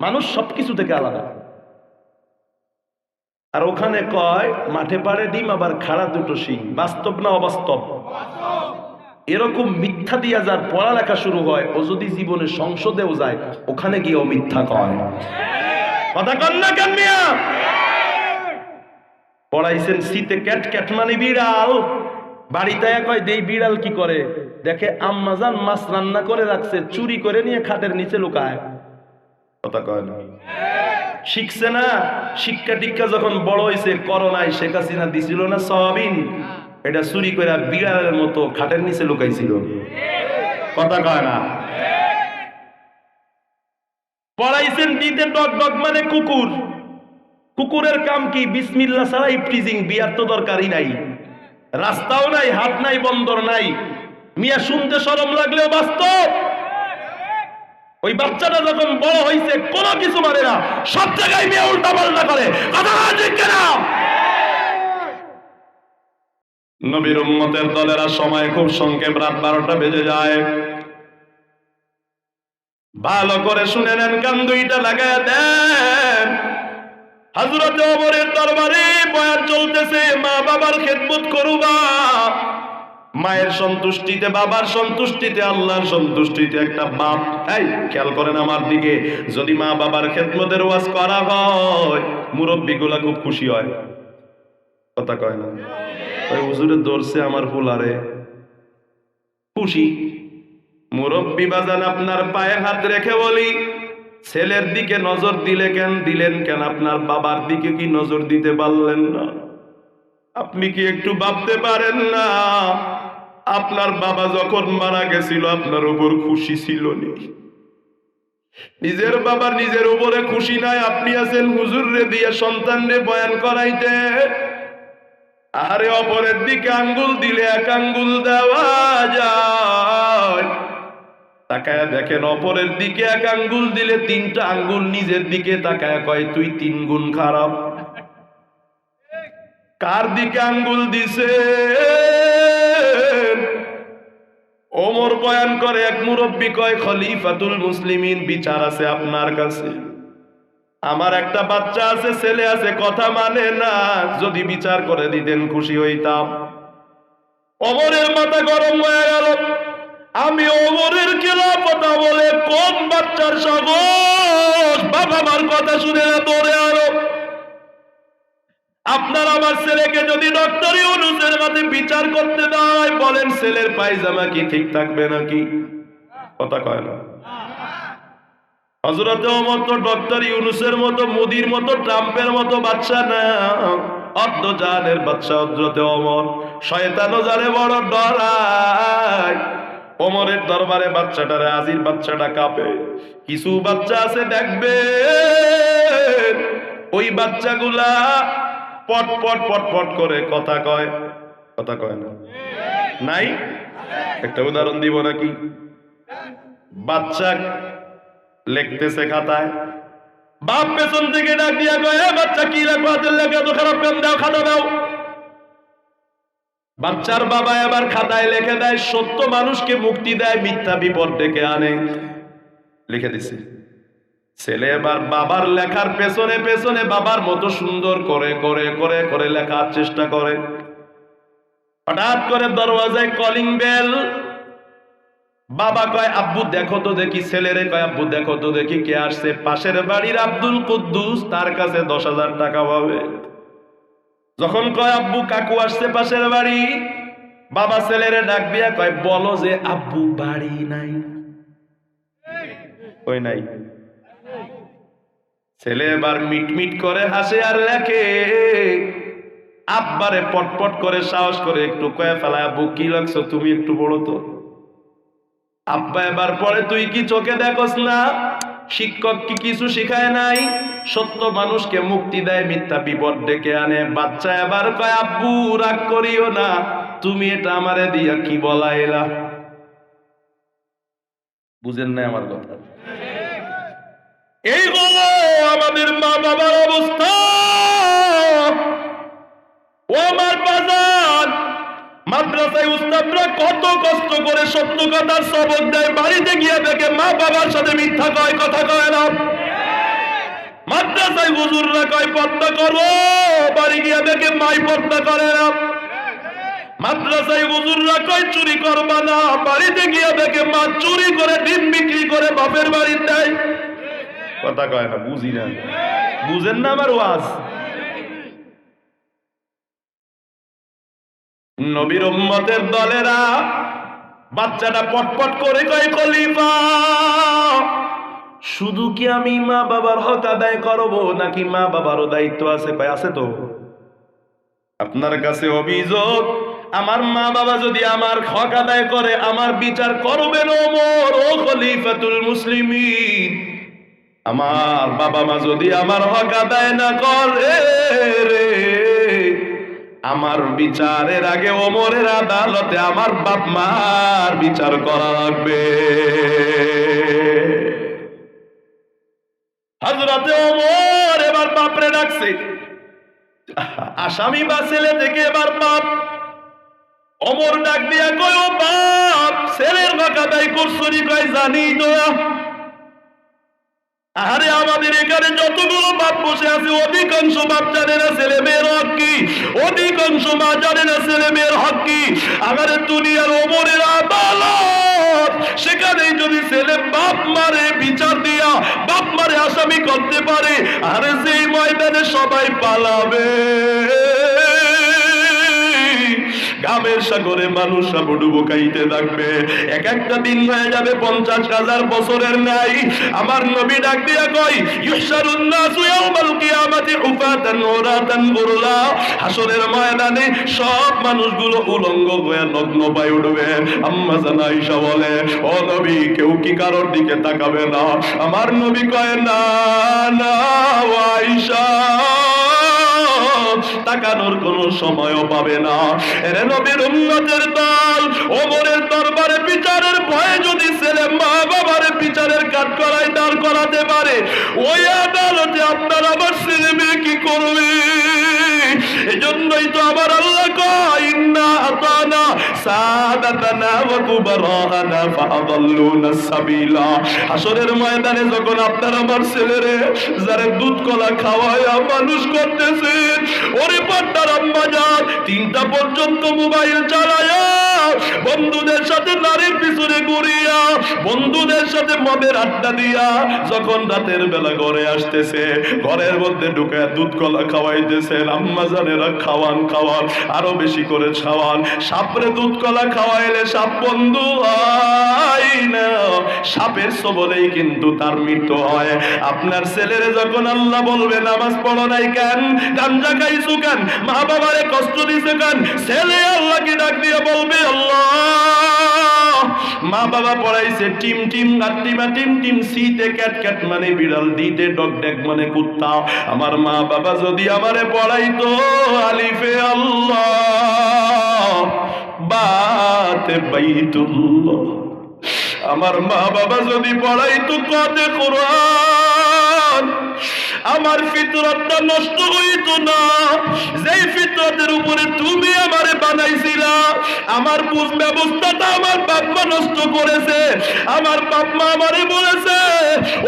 মানুষ সবকিছু থেকে আলাদা। আর ওখানে কয় মাঠে পাড়ে ডিম, আবার খাড়া দুটো শিং। বাস্তব না অবাস্তব? এরকম মিথ্যা দিয়া যার পড়ালেখা শুরু হয়, ও যদি জীবনে সংসদেও যায়, ওখানে গিয়ে ও মিথ্যা কয়। কথা কন না কেন মিয়া? পড়াইছেন শীতে ক্যাট, ক্যাট মানে বিড়াল। বাড়িতে কয় দেই বিড়াল কি করে, দেখে আম্মাজান মাছ রান্না করে রাখছে, চুরি করে নিয়ে খাটের নিচে লুকায়। কথা কয় না। শিখছে না, শিক্ষা টিক্ষা যখন বড় হয়েছে, করোনায় শেখ হাসিনা দিছিল না সয়াবিন, এটা চুরি করে বিড়ালের মতো খাটের নিচে লুকাইছিল। কথা কয় না। পড়াইছেন দিতে ডগ ডগ মানে কুকুর। কুকুরের কাম কি? বিসমিল্লাহ ছাড়া ইফটিজিং। বিয়ার তো দরকারই নাই, রাস্তাও নাই, হাট নাই, বন্দর নাই। মিয়া শুনতে শরম লাগলেও বাস্তব। ওই বাচ্চাটা যখন বড় হয়েছে, কোনো কিছু মানে না, সব জায়গায় মিয়া উল্টা পাল্টা করে। কথা ঠিক কিনা? নবীর উম্মতের দলেরা সময় খুব সংক্ষেপ, রাত 12টা বেজে যায়। ভালো করে শুনে নেন, কান দুইটা লাগায় দেন। হযরত ওমরের দরবারে বয়ান চলতেছে, মা বাবার খেদমত করবা। মায়ের সন্তুষ্টিতে, বাবার সন্তুষ্টিতে, আল্লাহর সন্তুষ্টিতে একটা বাপ, এই খেয়াল করেন আমার দিকে, যদি মা বাবার খেদমতের ওয়াজ করা হয়, মুরব্বীগুলা খুব খুশি হয়। কথা কয় না? ওই হুজুরে ধরছে আমার ফুলারে, খুশি। মুরব্বী বাজান, আপনার পায়ে হাত রেখে বলি, ছেলের দিকে নজর দিলেন কেন? আপনার বাবার দিকে কি নজর দিতে পারলেন না? আপনি কি একটু ভাবতে পারেন না, আপনার বাবা যখন মারা গেছিল আপনার উপর খুশি ছিল নি? নিজের বাবা নিজের উপরে খুশি নাই, আপনি আছেন হুজুর রে দিয়ে সন্তান রে বয়ান করাইতে। আরে অপরের দিকে আঙ্গুল দিলে এক আঙ্গুল দেওয়া যায়, তাকায় দেখেন অপরের দিকে এক আঙ্গুল দিলে 3টা আঙ্গুল নিজের দিকে তাকায় কয় তুই 3 গুণ খারাপ। কার দিকে আঙ্গুল দিছে? ওমর বয়ান করে, এক মুরব্বী কয়, খলিফাতুল মুসলিমিন, বিচার আছে আপনার কাছে। আমার একটা বাচ্চা আছে, ছেলে আছে, কথা মানে না, যদি বিচার করে দিতেন খুশি হইতাম। ওমরের মাথা গরম হয়ে গেল। আমি ওমরের খেলাফত বলে কোন বাচ্চার সাহস বাবা মার কথা শুনে দৌড়ে আলো? আপনার আমার ছেলেকে যদি ডক্টর ইউনূসের মধ্যে বিচার করতে দেয়, বলেন ছেলের পায়জামা কি ঠিক থাকবে নাকি? কথা কয় না। হযরত ওমর তো ডক্টর ইউনূসের মতো, মোদির মতো, ট্রাম্পের মতো বাচ্চা না, অর্ধ জাহানের বাদশা হযরত ওমর। শয়তানও জানে বড় ডরায়। ওমরের দরবারে বাচ্চাটারে, আজির বাচ্চাটা কাঁপে। কিছু বাচ্চা আছে দেখবে, ওই বাচ্চাগুলা পট পট পট পট করে কথা কয়। কথা কয় না? নাই? একটা উদাহরণ দিব নাকি? বাচ্চা লিখতেছে খাতায়, বাপ পেছন থেকে ডাক দিয়া কয়, বাচ্চা কি লেখো? হাতের লেখা তো খারাপ, পেন দাও, খাতা দাও। বাচ্চার বাবা এবার খাতায় লিখে দেয়, সত্য মানুষকে মুক্তি দেয়, মিথ্যা বিপদ ডেকে আনে। লিখে দিছে। ছেলে এবার বাবার লেখার পেছনে পেছনে বাবার মতো সুন্দর করে করে করে করে লেখার চেষ্টা করে। হঠাৎ করে দরওয়াজায় কলিং বেল। বাবা কয়, আব্বু দেখো তো দেখি। ছেলেরে কয়, আব্বু দেখো তো দেখি কে আসছে। পাশের বাড়ির আব্দুল কুদ্দুস, তার কাছে 10,000 টাকা পাবে। যখন কয় আব্বু কাকু আসছে পাশের বাড়ি, বাবা ছেলেরে ডাক দিয়া কয়, বলো যে আব্বু বাড়ি নাই। কই নাই? ছেলে এবার মিটমিট করে হাসে আর লেখে। আব্বারে পটপট করে সাহস করে একটু কয়ে ফেলায়, আব্বু কি লাগছো তুমি একটু বলো তো। আব্বা এবার পরে, তুই কি চোখে দেখোস না? শিক্ষক কি কিছু শিখায় নাই? সত্য মানুষকে মুক্তি দেয়, মিথ্যা বিপদ ডেকে আনে। বাচ্চা এবার কয়, আব্বু রাগ করিও না, তুমি এটা আমারে দিয়া কি বলাইলা? বুঝেন না আমার কথা? এই হলো আমাদের মা বাবার অবস্থা। ও আমার বাজার, মাদ্রাসায় উস্তাদরা কত কষ্ট করে সত্য কথার সবক দেয়, বাড়িতে গিয়ে দেখে মা বাবার সাথে মিথ্যা কয়, কথা কয় না। মাদ্রাসায় হুজুররা কয় পর্দা করো, বাড়ি গিয়ে দেখে মাই পর্দা করে না। মাদ্রাসায় হুজুররা কয় চুরি করবা না, বাড়িতে গিয়ে দেখে মা চুরি করে ডিম বিক্রি করে বাপের বাড়িতে দেয়। কথা কয় না, বুঝি না। বুঝেন না আমার ওয়াজ? নবীর উম্মতের দলেরা বাচ্চাটা পটপট করে কয়, খলিফা শুধু কি আমি মা বাবার হক আদায় করব, নাকি মা বাবারও দায়িত্ব আছে? কয় আছে তো। আপনার কাছে অভিযোগ, আমার মা বাবা যদি আমার হক আদায় করে, আমার বিচার করবেন ওমর, ও খলিফাতুল মুসলিমিন। আমার বাবা মা যদি আমার হক আদায় না করে রে, আমার বিচারের আগে ওমরের আদালতে আমার বাপ মার বিচার করা লাগবে। হযরতে ওমর এবার বাপরে ডাকছে। আসামি বা ছেলে থেকে এবার বাপ। ওমর ডাক দিয়া কয়, ও বাপ, ছেলের হক আদায় করছো নি? কয় জানি তো। আরে আমাদের এখানে যতগুলো বাপ বসে আছে, অধিকাংশ বাপ জানে না ছেলে মেয়ের হক কি, অধিকাংশ মা জানে না ছেলে মেয়ের হক কি। আমারে দুনিয়ার ওমরের আদালত, সেখানে যদি ছেলে বাপ মারে বিচার দিয়া বাপ মারে আসামি করতে পারে, আরে সেই ময়দানে সবাই পালাবে। ঘামের সাগরে মানুষ ডুবো খাইতে থাকবে। এক একটা দিন হয়ে যাবে 50,000 বছরের নাই। আমার নবী ডাক দিয়া কয়, ইউহশারুন নাসু ইয়াউমাল কিয়ামাতি হুফাতান উরাতান গুরলা। হাসরের ময়দানে সব মানুষগুলো উলঙ্গ হয়ে নগ্ন পায়ে উঠবে। আম্মা জান আয়েশা বলে, ও নবী, কেউ কি কারোর দিকে তাকাবে না? আমার নবী কয়, না না আয়েশা, তাকানোর কোনো সময়ও পাবে না। এরে নবীর উম্মতের দল, ওমরের দরবারে বিচারের ভয়ে যদি ছেলে মা বাবার বিচারের কাঠ করায় দাঁড় করাতে পারে, ওই আদালতে আপনার আমার ছেলে মেয়ে কি করবে? এজন্যই তো আমার আল্লাহ কয়, ইন্না আতানা সাদাতানা ওয়া কুবরানা ফাআদাল্লুনা সাবিলা। হাসরের ময়দানে যখন আপনার আমার ছেলেরে যারে দুধ কলা খাওয়ায়া মানুষ করতেছেন, ওরে পাট্টার আম্মা যান 3টা পর্যন্ত মোবাইল চালায়া, বন্ধুদের সাথে নারীর পিছনে ঘুরিয়া, বন্ধুদের সাথে মদের আড্ডা দিয়া, যখন রাতের বেলা ঘরে আসতেছে, ঘরের মধ্যে ঢুকে দুধ কলা খাওয়াইতেছেন, আম্মা জানের ছেলেরা খাওয়ান খাওয়ান, আরো বেশি করে খাওয়ান। সাপরে দুধ কলা খাওয়াইলে সাপ বন্ধু হয় না, সাপের সবলেই কিন্তু তার মৃত্যু হয়। আপনার ছেলেরে যখন আল্লাহ বলবে নামাজ পড়ো নাই কেন, গাঞ্জা খাইছো কেন, মা বাবারে কষ্ট দিছে কেন, ছেলে আল্লাহকে ডাক দিয়ে বলবে আল্লাহ মা বাবা পড়াইছে টিম টিম গাত্তিমা টিম টিম, সিতে ক্যাট ক্যাট মানে বিড়াল, দিতে ডগ ডেক মানে কুত্তা। আমার মা বাবা যদি আমারে পড়াইতো আলিফে আল্লাহ বাতে বাইতুল্লাহ, আমার মা বাবা যদি পড়াইতো কতে কোরআন, আমার ফিতরতটা নষ্ট হইতো না। যেই ফিতরতের উপরে তুমি আমারে বানাইছিলা, আমার বুঝ ব্যবস্থাটা আমার বাপ মা নষ্ট করেছে। আমার বাপ মা আমারে বলেছে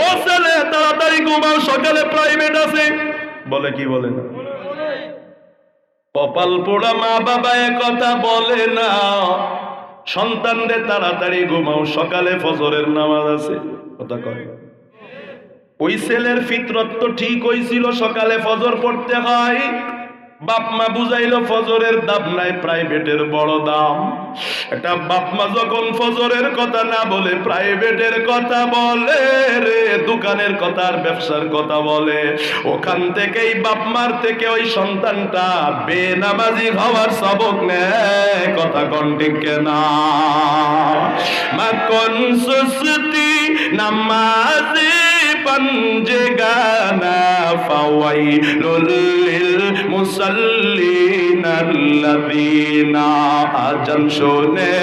ও ছেলে তাড়াতাড়ি ঘুমাও, সকালে প্রাইভেট আছে। বলে কি বলে না? কপাল পোড়া মা বাবা কথা বলে না, সন্তানদের তাড়াতাড়ি ঘুমাও, সকালে ফজরের নামাজ আছে। কথা কয় ওই ছেলের ফিতরত তো ঠিক হইছিল, সকালে ফজর পড়তে হয়। বাপ মা বুঝাইলো ফজরের দাম নাই, প্রাইভেটের বড় দাম। একটা বাপ মা যখন ফজরের কথা না বলে প্রাইভেটের কথা বলে রে, দোকানের কথা আর ব্যবসার কথা বলে, ওখান থেকেই বাপ মার থেকে ওই সন্তানটা বেনামাজি হওয়ার সবক নেয়। কথা কোন ঠিক না? মা কোন সুস্তি নামাজি पंजगाना फवाइलुल लिल मुसल्लिन अल्लज़ीना, आजम শুনে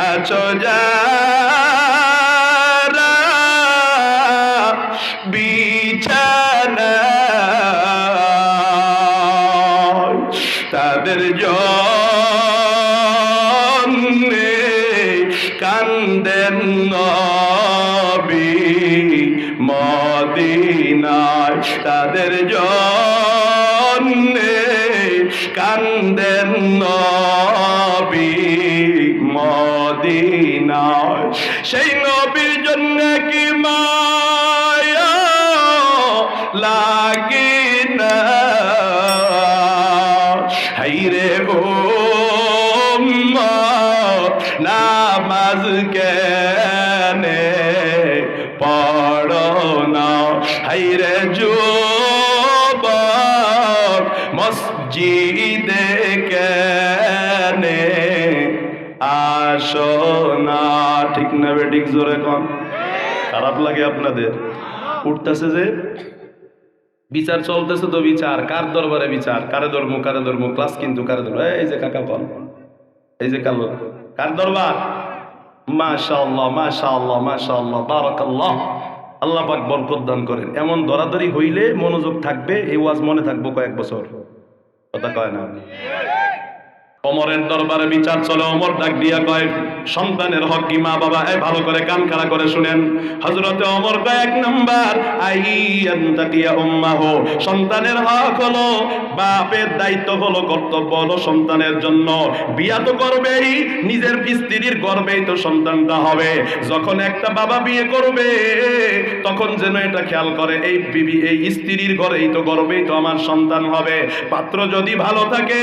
আছো যারা বিছানায়, তাদের জন্যে কান্দেন নবী মদিনায়, তাদের জন্যে কান্দেন নবী মদিনায়। সেই নবীর জন্য কি মায়া লাগে না, হাইরে ও নামাজ কেনে পড়ো না, হাইরে যুবক মসজিদে কেনে আসো না। ঠিক না বেঠিক? জোরে কোন? খারাপ লাগে আপনাদের? উঠতেছে যে বিচার চলতেছে, তো বিচার কার দরবারে? বিচার কারে ধর্ম, কারে ধর্ম, ক্লাস কিন্তু কারে ধর্ম? এই যে কাকা কোন, এই যে কালো কার দরবার? মাশাআল্লাহ মাশাআল্লাহ মাশাআল্লাহ বারাকাল্লাহ, আল্লাহ পাক বরকত দান করেন। এমন দরাদরি হইলে মনোযোগ থাকবে, এই ওয়াজ মনে থাকবো কয়েক বছর। কথা কয় না? ওমরের দরবারে বিচার চলে। ওমর ডাক দিয়া কয় সন্তানের হক কি? মা বাবা এই ভালো করে কান খাড়া করে শুনেন। হযরতে ওমর কয় এক নাম্বার আইয়ান তাকিয়া উম্মাহু, সন্তানের হক হলো, বাপের দায়িত্ব হলো, কর্তব্য হলো সন্তানের জন্য। বিয়া তো করবেই, নিজের স্ত্রীর গর্বেই তো সন্তানটা হবে। যখন একটা বাবা বিয়ে করবে তখন যেন এটা খেয়াল করে এই বিবি, এই স্ত্রীর ঘরেই তো গর্বেই তো আমার সন্তান হবে। পাত্র যদি ভালো থাকে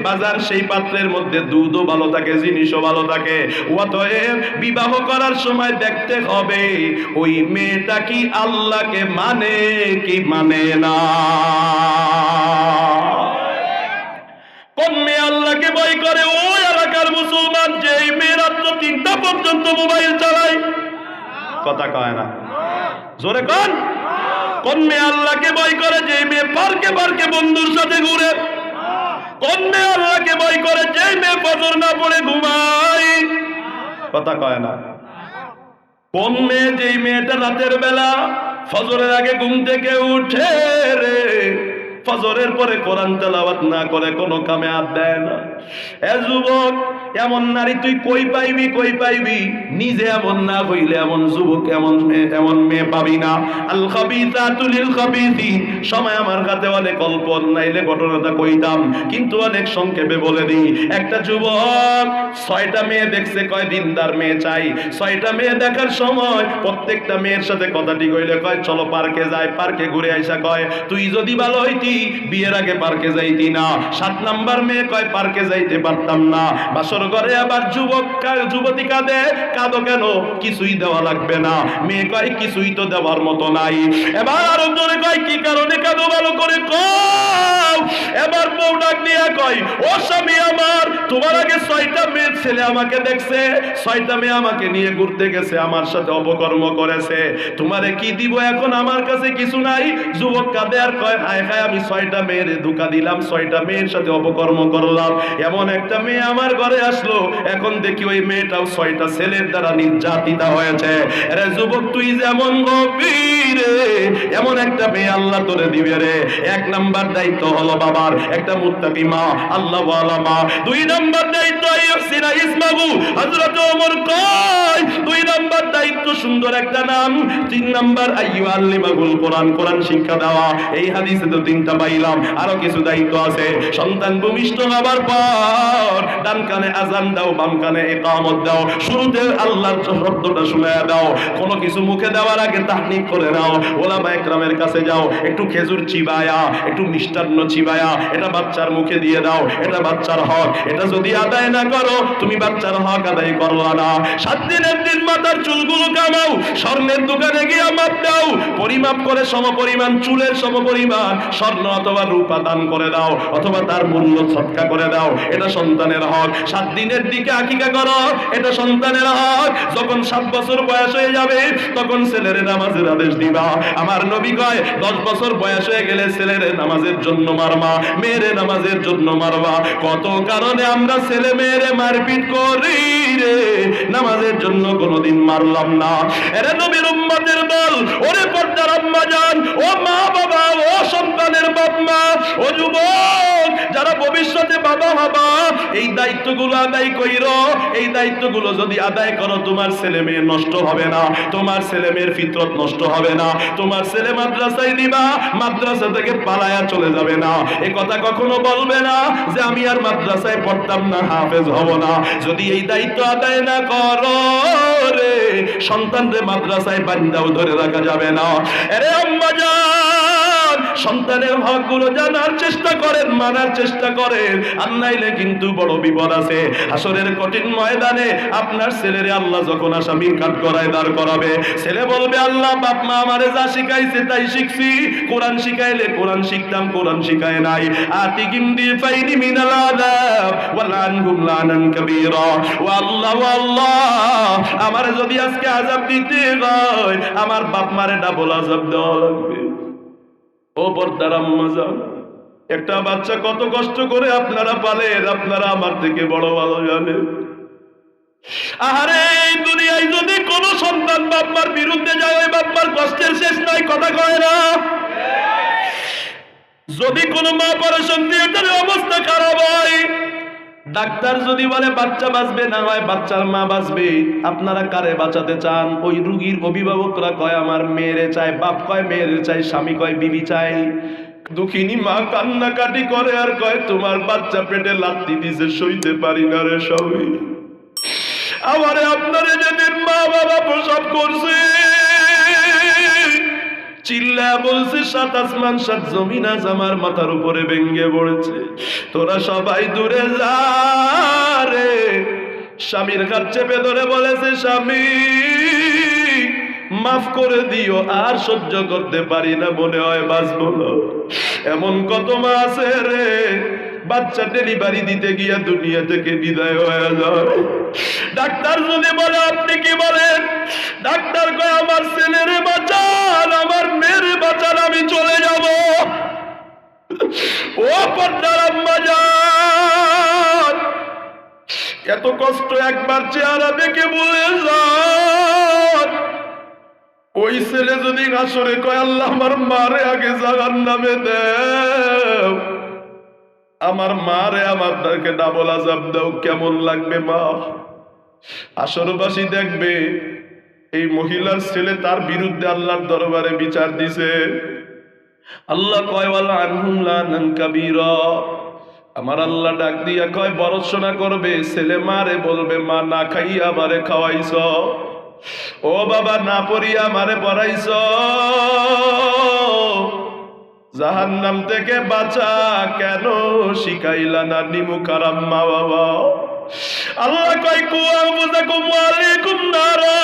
বাজার সেই পাত্রের মধ্যে দুধও ভালো থাকে, জিনিসও ভালো থাকে। অতএব বিবাহ করার সময় দেখতে হবে ওই মেয়েটা কি আল্লাহকে মানে কি মানে না। কোন মেয়ে আল্লাহকে ভয় করে? ওই এলাকার মুসলমান যেই মেয়ে রাত্র 3টা পর্যন্ত মোবাইল চালায়। কথা কয় না? জোরে কোন? কোন মেয়ে আল্লাহকে ভয় করে? যেই মেয়ে পার্কে পার্কে বন্ধুর সাথে ঘুরে। কোন মেয়ে আল্লাহকে ভয় করে? যেই মেয়ে ফজর না পড়ে ঘুমায়। কথা কয় না? কোন মেয়ে? যেই মেয়েটা রাতের বেলা ফজরের আগে ঘুম থেকে উঠে রে, ফজরের পরে কোরআন তেলাওয়াত না করে কোনো কামে হাত দেয় না। এ যুবক, এমন নারী তুই কই পাইবি, কই পাইবি? নিজে এমন না হইলে এমন যুবক, এমন মেয়ে পাবি না। আল খাবিসাতু লিল খাবিসিন। সময় আমার কাছে অনেক অল্প, নাইলে ঘটনাটা কইতাম, কিন্তু অনেক সংক্ষেপে বলে দিই। একটা যুবক 6টা মেয়ে দেখছে, কয় দিনদার মেয়ে চাই। 6টা মেয়ে দেখার সময় প্রত্যেকটা মেয়ের সাথে কথাটি কইলে কয় চলো পার্কে যাই, পার্কে ঘুরে আইসা কয় তুই যদি ভালো হইতি বিয়ের আগে পার্কে যাইতি না। 7 নাম্বার মেয়ে কয় পার্কে যাইতে পারতাম না। বাসর ঘরে আবার যুবতী কাঁদে, কাঁদো কেন? কিছুই দেওয়া লাগবে না। মেয়ে কয় কিছুই তো দেওয়ার মতো নাই। এবার আরো জোরে কয় কি কারণে কাঁদো, ভালো করে কও। এবার বউ ডাক দিয়া কয় ও স্বামী আমার, তোমার আগে 6টা মেয়ে ছেলে আমাকে দেখছে, 6টা মেয়ে আমাকে নিয়ে ঘুরতে গেছে, আমার সাথে অপকর্ম করেছে, তোমারে কি দিব? এখন আমার কাছে কিছু নাই। যুবক কাঁদে আর কয় হায় হায়, আমি 6টা মেয়ের ধোঁকা দিলাম, 6টা মেয়ের সাথে অপকর্ম করলাম। এমন একটা মেয়ে আমার ঘরে আসলো, এখন দেখি ওই মেয়েটাও 6টা ছেলের দ্বারা নির্যাতিতা হয়েছে। আরে যুবক, তুই যেমন গভীর, এমন একটা মেয়ে আল্লাহ তোরে দিবে রে। 1 নাম্বার দায়িত্ব হলো বাবার, একটা মুত্তাকি মা, আল্লাহ ওয়ালা মা। 2 নাম্বার দায়িত্ব ইহসিনা ইসমাহু, হযরত ওমর কয় 2 নাম্বার দায়িত্ব সুন্দর একটা নাম। 3 নাম্বার আইয়ুআল্লিমাহুল কোরআন, কোরআন শিক্ষা দেওয়া। এই হাদিসে তো 3টা পাইলাম, আরো কিছু দায়িত্ব আছে। সন্তান ভূমিষ্ঠ হবার পর ডান কানে আযান দাও, বাম কানে ইকামত দাও, শুরুতে আল্লাহর শব্দটা শুনায়া দাও। কোনো কিছু মুখে দেওয়ার আগে তাহনিক করে নাও। ওলামা একরামের কাছে যাও, একটু খেজুর চিবায়া, একটু মিষ্টান্ন চিবায়া এটা বাচ্চার মুখে দিয়ে দাও, এটা বাচ্চার হক। এটা যদি আদায় না করো তুমি বাচ্চার হক আদায় করলা না। 7 দিনের দিন মাথার চুলগুলো কামাও, স্বর্ণের দোকানে গিয়ে মাপ দাও, পরিমাপ করে সমপরিমাণ চুলের সমপরিমাণ স্বর্ণ অথবা রূপা দান করে দাও, অথবা তার মূল্য সৎকা করে দাও। এটা সন্তানের হক। 7 দিনের দিকে আকিকা করো, এটা সন্তানের হক। যখন 7 বছর বয়স হয়ে যাবে তখন ছেলের নামাজের আদেশ দিবা। আমার নবী কয় 10 বছর বয়স হয়ে গেলে ছেলের নামাজের জন্য মারবা, মেয়ের নামাজের জন্য মারবা। কত কারণে আমরা ছেলে মেয়েরে মারপিট করি রে, নামাজের জন্য কোনোদিন মারলাম না। এরে নবীর উম্মতের দল, ওরে পর্দার আম্মা জান, ও মা বাবা, ও সন্তানের বাপ মা, ও যুবক যারা ভবিষ্যতে বাবা হবা, এই দায়িত্বগুলো আদায় কইরো। এই দায়িত্বগুলো যদি আদায় করো তোমার ছেলে মেয়ে নষ্ট হবে না, তোমার ছেলে মেয়ের ফিতরত নষ্ট হবে না। তোমার ছেলে মাদ্রাসায় দিবা, মাদ্রাসা থেকে পালায়া চলে যাবে না। এই কথা কখনো বলবে না যে আমি আর মাদ্রাসায় পড়তাম না, হাফেজ হব না। যদি এই দায়িত্ব আদায় না করো রে, সন্তানরে মাদ্রাসায় বান্দাও ধরে রাখা যাবে না। আরে আম্মা জান, সন্তানের হকগুলো জানার চেষ্টা করেন, মানার চেষ্টা করেন, আর নাইলে কিন্তু বড় বিপদ আছে। হাসরের কঠিন ময়দানে আপনার ছেলেরে আল্লাহ যখন আসামির কাঠ করায় দাঁড় করাবে, ছেলে বলবে আল্লাহ বাপ মা আমারে যা শিখাইছে তাই শিখছি, কোরআন শিখাইলে কোরআন শিখতাম, কোরআন শিখায় নাই। আতিকিম দিফাইনি মিনাল আযাব ওয়া লানহুম লানান কাবীরা। ও আল্লাহ, ও আল্লাহ, আমারে যদি আজকে আযাব দিতে হয় আমার বাপ মারে ডাবল আযাব দেওয়া লাগবে। ও পর্দার আম্মা জান, একটা বাচ্চা কত কষ্ট করে আপনারা পালেন, আপনারা আমার থেকে বড় ভালো জানেন। আরে এই দুনিয়ায় যদি কোনো সন্তান বাপমার বিরুদ্ধে যায়, ওই বাপমার কষ্টের শেষ নাই, কথা কয় না? যদি কোনো মা অপারেশন থিয়েটারে অবস্থা খারাপ হয়, ডাক্তার যদি বলে বাচ্চা বাঁচবে না, হয় বাচ্চার মা বাঁচবে, আপনারা কারে বাঁচাতে চান? ওই রুগীর অভিভাবকরা কয় আমার মেয়েরে চাই, বাপ কয় মেয়েরে চাই, স্বামী কয় বিবি চাই। দুঃখিনী মা কান্নাকাটি করে আর কয় তোমার বাচ্চা পেটে লাথি দিছে, সইতে পারি না রে সবই। আমারে আপনারে যেদিন মা বাবা প্রসব করছে, চিল্লা বলছে 7 আসমান 7 জমিন আজ আমার মাথার উপরে ভেঙ্গে পড়েছে, তোরা সবাই দূরে যা রে। স্বামীর হাত চেপে ধরে বলেছে স্বামী মাফ করে দিও, আর সহ্য করতে পারি না, মনে হয় বাঁচবো না। এমন কত মা আছে রে, বাচ্চা ডেলিভারি দিতে গিয়া দুনিয়া থেকে বিদায় হয়ে যায়। ডাক্তার যদি বলে আপনি কি বলেন? ডাক্তার কয় আমার ছেলেরে বাঁচান, আমার মেয়েরে বাঁচান, আমি চলে যাব। ও পর্দার আম্মা জান, এত কষ্ট একবার চেহারা দেখে বলে যান। ওই ছেলে যদি হাসরে কয় আল্লাহ আমার মারে আগে জাহান্নামে দেও, আমার মারে আমাদেরকে ডাবল আযাব দাও, কেমন লাগবে মা? আসরবাসী দেখবে এই মহিলার ছেলে তার বিরুদ্ধে আল্লাহর দরবারে বিচার দিছে। আল্লাহ কয় ওয়ালা আনহুম লানান কাবীরা, আমার আল্লাহ ডাক দিয়া কয় বরৎসনা করবে, ছেলে মারে বলবে মা না খাইয়া আমারে খাওয়াইছ, ও বাবা না পড়িয়া আমারে পড়াইছ, জাহান্নাম থেকে বাঁচা কেন শিখাইলা না নিমুখারাম মা বাবা। আল্লাহ কয় কুয়া বুঝাকুম ওয়ালাইকুম নারা,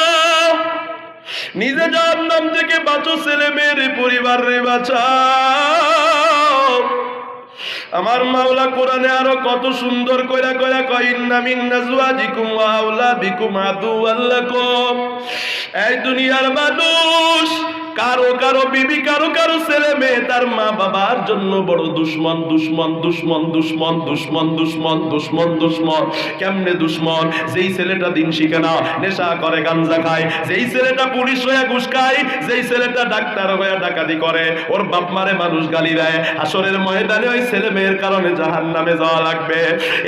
নিজে জাহান্নাম থেকে বাঁচো, ছেলে মেয়ের পরিবার রে বাঁচাও। আমার মাওলা কোরআনে আরো কত সুন্দর কইরা কইরা কয় ইন্না মিন নাজওয়াজিকুম ওয়া আওলাদিকুম আদুওয়াল লাকুম। এই দুনিয়ার মানুষ কারো কারো বিবি, কারো কারো ছেলে মেয়ে তার মা বাবার জন্য বড় দুশ্মন, দুশ্মন, দুশ্মন, দুশ্মন, দুশ্মন, দুশ্মন, দুশ্মন, দুশ্মন। কেমনে দুশ্মন? যেই ছেলেটা দিন শিখে না, নেশা করে, গাঞ্জা খায়, যেই ছেলেটা পুলিশ হয়ে ঘুষ খায়, যেই ছেলেটা ডাক্তার হয়ে ডাকাতি করে, ওর বাপ মারে মানুষ গালি দেয়, হাসরের ময়দানে ওই ছেলে মেয়ের কারণে জাহান্নামে যাওয়া লাগবে।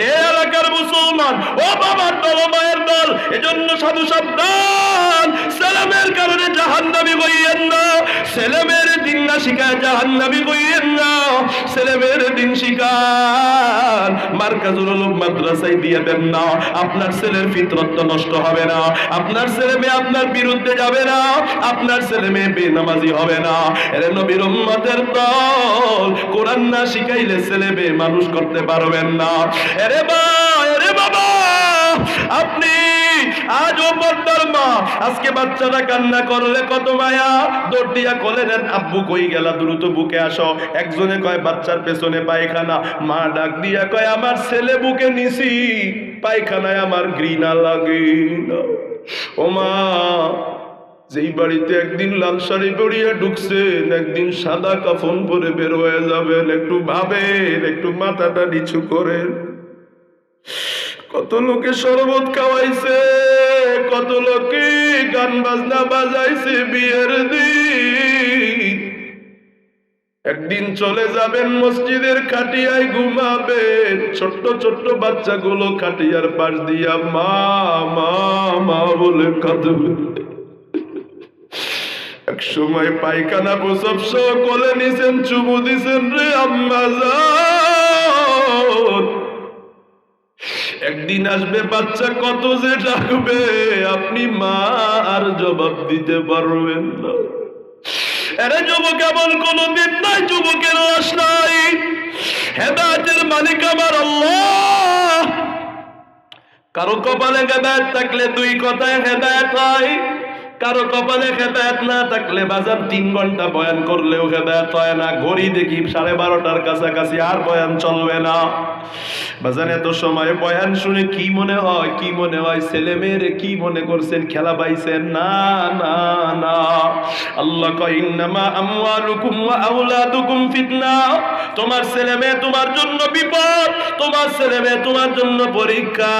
এ এলাকার মুসলমান, ও বাবার দল, মায়ের দল, এজন্য সাধু সাবধান, ছেলে মেয়ের কারণে জাহান্নামী হইয়েন না, ছেলে মেয়ের দিন না শিখায় জাহান্নামী হইয়েন না, ছেলে মেয়ের দিন শিখান, মার্কাজুল উলুম মাদ্রাসায় দিয়ে দেন না, আপনার ছেলের ফিতরত নষ্ট হবে না, আপনার ছেলে মেয়ে আপনার বিরুদ্ধে যাবে না, আপনার ছেলে মেয়ে বেনামাজি হবে না। এর নবীর উম্মতের দল, কোরআন না শিখাইলে ছেলে মেয়ে মানুষ করতে পারবেন না। এরে বাবা, আপনি আজ ও পর্দার মা, আজকে বাচ্চাটা কান্না করলে কত মায়া, দৌড় দিয়া কোলে নেন, আব্বু কই গেলা, দ্রুত বুকে আসো। একজনে কয় বাচ্চার পেছনে পায়খানা, মা ডাক দিয়া কয় আমার ছেলে বুকে নিছি, পায়খানায় আমার ঘৃণা লাগে না। ও মা, যেই বাড়িতে একদিন লাল শাড়ি পরিয়া ঢুকছেন, একদিন সাদা কাফন পরে বের হয়ে যাবেন, একটু ভাবেন, একটু মাথাটা নিচু করেন। কত লোকে শরবত খাওয়াইছে, কত লোকে গান বাজনা বাজাইছে বিয়ের দিন, একদিন চলে যাবেন মসজিদের খাটিয়ায় ঘুমাবেন, ছোট্ট ছোট্ট বাচ্চাগুলো খাটিয়ার পাশ দিয়া মা মা মা বলে কাঁদবে। এক সময় পায়খানা প্রসব সহ কোলে নিছেন, চুমু দিছেন, রে আম্মা যান। একদিন আসবে বাচ্চা কত যে ডাকবে, আপনি মা আর জবাব দিতে পারবেন না। এরে যুবক, এমন কোনদিন নাই যুবকের লাশ নাই। হেদায়েতের মালিক আমার আল্লাহ। কারো কপালে হেদায়েত থাকলে দুই কথায় হেদায়েত হয়, কারো কপালে হেদায়েত না থাকলে বাজার 3 ঘন্টা বয়ান করলেও হেদায়েত হয় না। ঘড়ি দেখি 12:30টার কাছাকাছি, আর বয়ান চলবে না। বাজার এত সময় বয়ান শুনে কি মনে হয়, কি মনে হয় ছেলে মেয়েরে কি মনে করছেন, খেলা পাইছেন? না না না, আল্লাহ কয় ইন্নামা আমওয়ালুকুম ওয়া আওলাদুকুম ফিতনা। তোমার ছেলে মেয়ে তোমার জন্য বিপদ, তোমার ছেলে মেয়ে তোমার জন্য পরীক্ষা।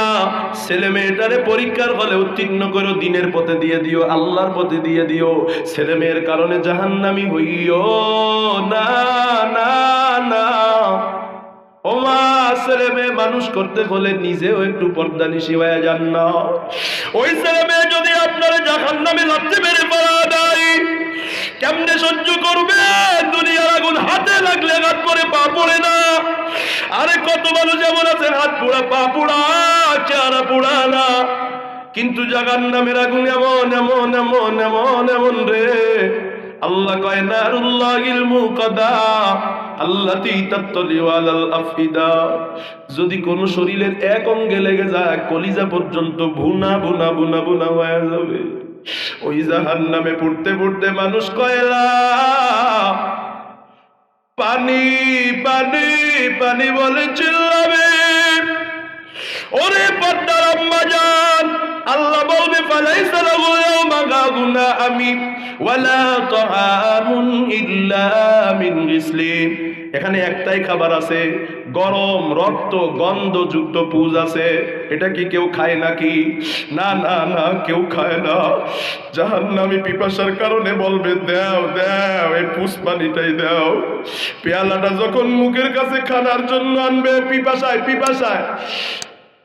ছেলে মেয়েটারে পরীক্ষার হলে উত্তীর্ণ করো, দিনের পথে দিয়ে দিও, আল্লাহর পথে দিয়ে দিও। ছেলে মেয়ের কারণে জাহান্নামী হইও না না না। ও মা, ছেলে মেয়ে মানুষ করতে হলে নিজেও একটু পর্দানিশী হয়ে যান না। ওই ছেলে মেয়ে যদি আপনার জাহান্নামে লাথি মেরে পড়া দেয়, কেমনে সহ্য করবে? দুনিয়ার আগুন হাতে লাগলে হাত পরে পা পড়ে না। আরে কত মানুষ এমন আছে হাত পোড়া, পা পোড়া, চেহারা পোড়া না, কিন্তু জাহান্নামের আগুন এমন এমন এমন এমন এমন রে। আল্লাহ কয় নারুল্লাহিল মুকাদা আল্লাতী তাত্তালিউ আলাল আফিদা। যদি কোন শরীরের এক অঙ্গে লেগে যায়, কলিজা পর্যন্ত ভুনা ভুনা ভুনা ভুনা হয়ে যাবে। ওই জাহান্নামে পড়তে পড়তে মানুষ কয়লা পানি পানি পানি বলে চিল্লাবে। ওরে পর্দার আম্মা জান, আল্লাহ বলবে ফালাইসা লাহু ইয়াওমা গাগুনা আমি ওয়ালা তাআমুন ইল্লা মিন গিসলিন। এখানে একটাই খাবার আছে, গরম রক্ত গন্ধযুক্ত পুজ আছে। এটা কি কেউ খায় নাকি? না না না, কেউ খায় না। জাহান্নামী পিপাসার কারণে বলবে, দাও দাও এই পুষ পানিটাই দাও। পেয়ালাটা যখন মুখের কাছে খানার জন্য আনবে, পিপাসায় পিপাসায়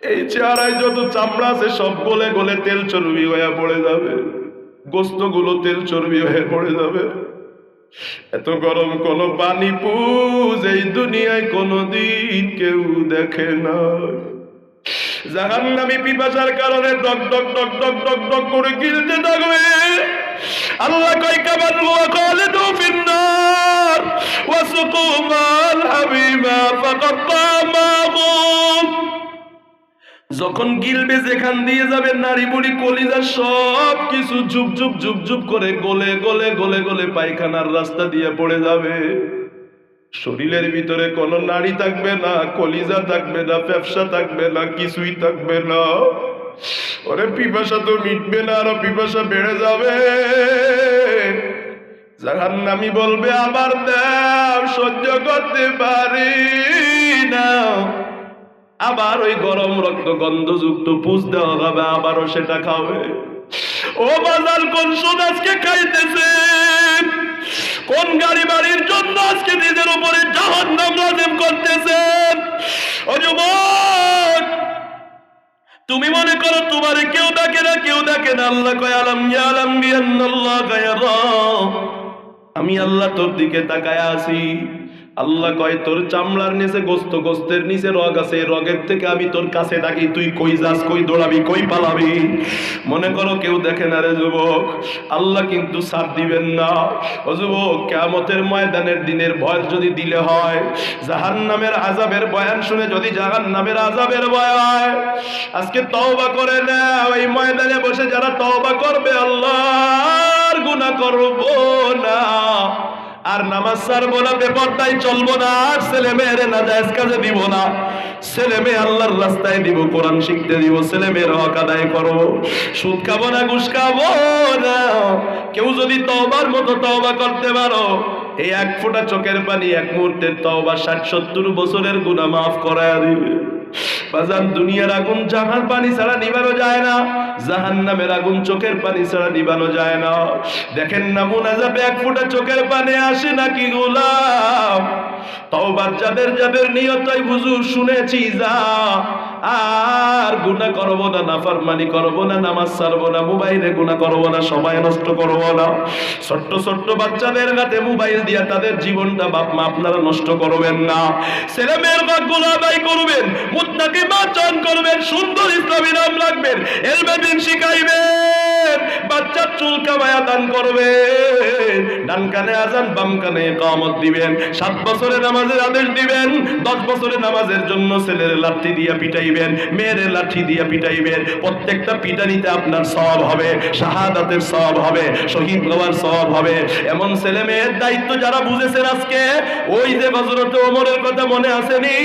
এই চেহারায় যত চামড়া আছে সব গলে গলে তেল চর্বি হয়ে পড়ে যাবে, গোস্তগুলো তেল চর্বি হয়ে পড়ে যাবে। এত গরম কোন পানি পুজ এই দুনিয়ায় কোনদিন কেউ দেখে না। জাহান্নামী পিপাসার কারণে ডক ডক ডক ডক ডক ডক করে গিলতে থাকবে। আল্লাহ কয় কামান ওয়া খালিদু ফিন্নার ওয়া সুকুমাল হাবিবা ফাকাতামাহুম। যখন গিলবে, যেখান দিয়ে যাবে নারী বুড়ি কলিজা সব কিছু ঝুপ ঝুপ ঝুপ ঝুপ করে গলে গলে গলে গলে পায়খানার রাস্তা দিয়ে পড়ে যাবে। শরীরের ভিতরে কোনো নাড়ি থাকবে না, কলিজা থাকবে না, ফ্যাপসা থাকবে না, কিছুই থাকবে না। ওরে পিপাসা তো মিটবে না, আরো পিপাসা বেড়ে যাবে। জাহান্নামী বলবে, আবার দাও, সহ্য করতে পারি না। আবার ওই গরম রক্ত গন্ধযুক্ত পুষ দেওয়া হবে, আবারও সেটা খাবে। ও বাজার, কোন সুদ আজকে খাইতেছেন? কোন গাড়ি বাড়ির জন্য আজকে নিজের উপরে জাহান্নাম নাযিল করতেছেন? ও যুবক, তুমি মনে করো তোমারে কেউ ডাকে না, কেউ ডাকে না। আল্লাহ কয়, আলাম ইয়ালাম বিআন্নাল্লাহা ইয়ারা। আমি আল্লাহ তোর দিকে তাকায় আছি। আল্লাহ কয়, তোর চামড়ার নিচে গোস্ত, গোস্তের নিচে রগ আছে, রগের থেকে আমি তোর কাছে ডাকি, তুই কই যাস, কই দৌড়াবি, কই পালাবি? মনে করো কেউ দেখে না রে যুবক, আল্লাহ কিন্তু ছাড় দিবেন না। ও যুবক, কিয়ামতের ময়দানের দিনের ভয় যদি দিলে হয়, জাহান্নামের আযাবের বয়ান শুনে যদি জাহান্নামের আযাবের ভয় হয়, আজকে তওবা করে না। ওই ময়দানে বসে যারা তওবা করবে, আল্লাহর গুনাহ করব না, আর নামাজ ছাড়বো না, বেপরদায় চলবো না, আর ছেলে মেয়েরে নাজায়েজ কাজে দিব না, ছেলে মেয়ে আল্লাহর রাস্তায় দিব, কোরআন শিখতে দিব, ছেলে মেয়ের হক আদায় করবো, সুদ খাবো না, ঘুষ খাবো না। কেউ যদি তওবার মতো তওবা করতে পারো, এই এক ফোঁটা চোখের পানি এক মুহূর্তের তওবা 60-70 বছরের গুনাহ মাফ করায়া দিবে। বাজান, দুনিয়ার আগুন জাহার পানি ছাড়া নিভানো যায় না, জাহান্নামের আগুন চোখের পানি ছাড়া নিভানো যায় না। দেখেন না, মুনাজাতে এক ফোঁটা চোখের পানি আসে নাকি গোলাম? তওবার যাদের যাদের নিয়ত হয়, হুজুর শুনেছি, যা আর গুনাহ করব না, নাফরমানি করব না, নামাজ ছাড়বো না, মোবাইলে গুনাহ করব না, সময় নষ্ট করব না। ছোট্ট ছোট্ট বাচ্চাদের হাতে মোবাইল দিয়া তাদের জীবনটা বাপ মা আপনারা নষ্ট করবেন না। ছেলে মেয়ের হকগুলো আদায় করবেন, মুত্তাকি বাচন করবেন, সুন্দর ইসলামী নাম রাখবেন, ইলমে দ্বীন শিখাইবেন, বাচ্চার চুল কামায়া দান করবেন, ডান কানে আজান বাম কানে ইকামত দিবেন, 7 বছরে নামাজের আদেশ দিবেন, 10 বছরে নামাজের জন্য ছেলের লাঠি দিয়া পিটাইবেন, মেয়ের লাঠি দিয়া পিটাইবেন। প্রত্যেকটা পিটানিতে আপনার সওয়াব হবে, শাহাদাতের সওয়াব হবে, শহীদ হওয়ার সওয়াব হবে। এমন ছেলে মেয়ের দায়িত্ব যারা বুঝেছেন আজকে, ওই যে হযরত ওমরের কথা মনে আসেনি?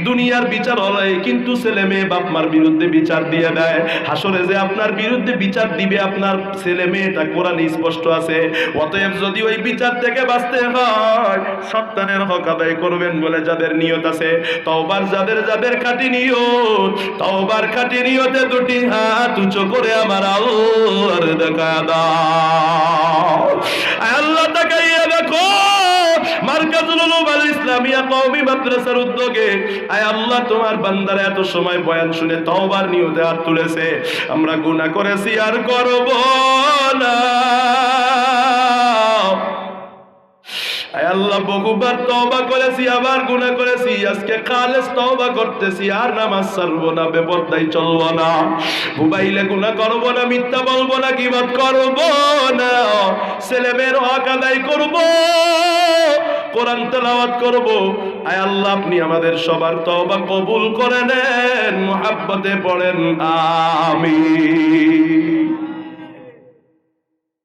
দুনিয়ার বিচার হয়, কিন্তু ছেলে মেয়ে বাপ মার বিরুদ্ধে বিচার দিয়ে দেয়। হাসরে যে আপনার বিরুদ্ধে বিচার দিবে আপনার ছেলে মেয়েটা কোরআনে স্পষ্ট আছে। অতএব যদি ওই বিচার থেকে বাঁচতে হয়, সন্তানের হক আদায় করবেন বলে যাদের নিয়ত আছে, তওবার যাদের যাদের খাঁটি নিয়ত, তওবার খাঁটি নিয়তে দুটি হাত উঁচু করে আমার আল্লাহর দেখা দাও। আল্লাহ তাকাইয়া দেখো, মারকাজুল উলুম আল ইসলামিয়া কওমি মাদ্রাসার উদ্যোগে, আয় আল্লাহ, তোমার বান্দারা এত সময় বয়ান শুনে তওবার নিয়তে হাত তুলেছে। আমরা গুনাহ করেছি আর করব না। আয় আল্লাহ, বহুবার তওবা করেছি, আবার গুনাহ করেছি, আজকে খালেস তওবা করতেছি, আর নামাজ ছাড়বো না, বেপরদায় চলবো না, মোবাইলে গুনাহ করবো না, মিথ্যা বলবো না, গীবত করবো না, ছেলে মেয়ের হক আদায় করবো, কোরআন তেলাওয়াত করব। আয় আল্লাহ, আপনি আমাদের সবার তওবা কবুল করে নেন, মুহাব্বতে পড়েন আমিন।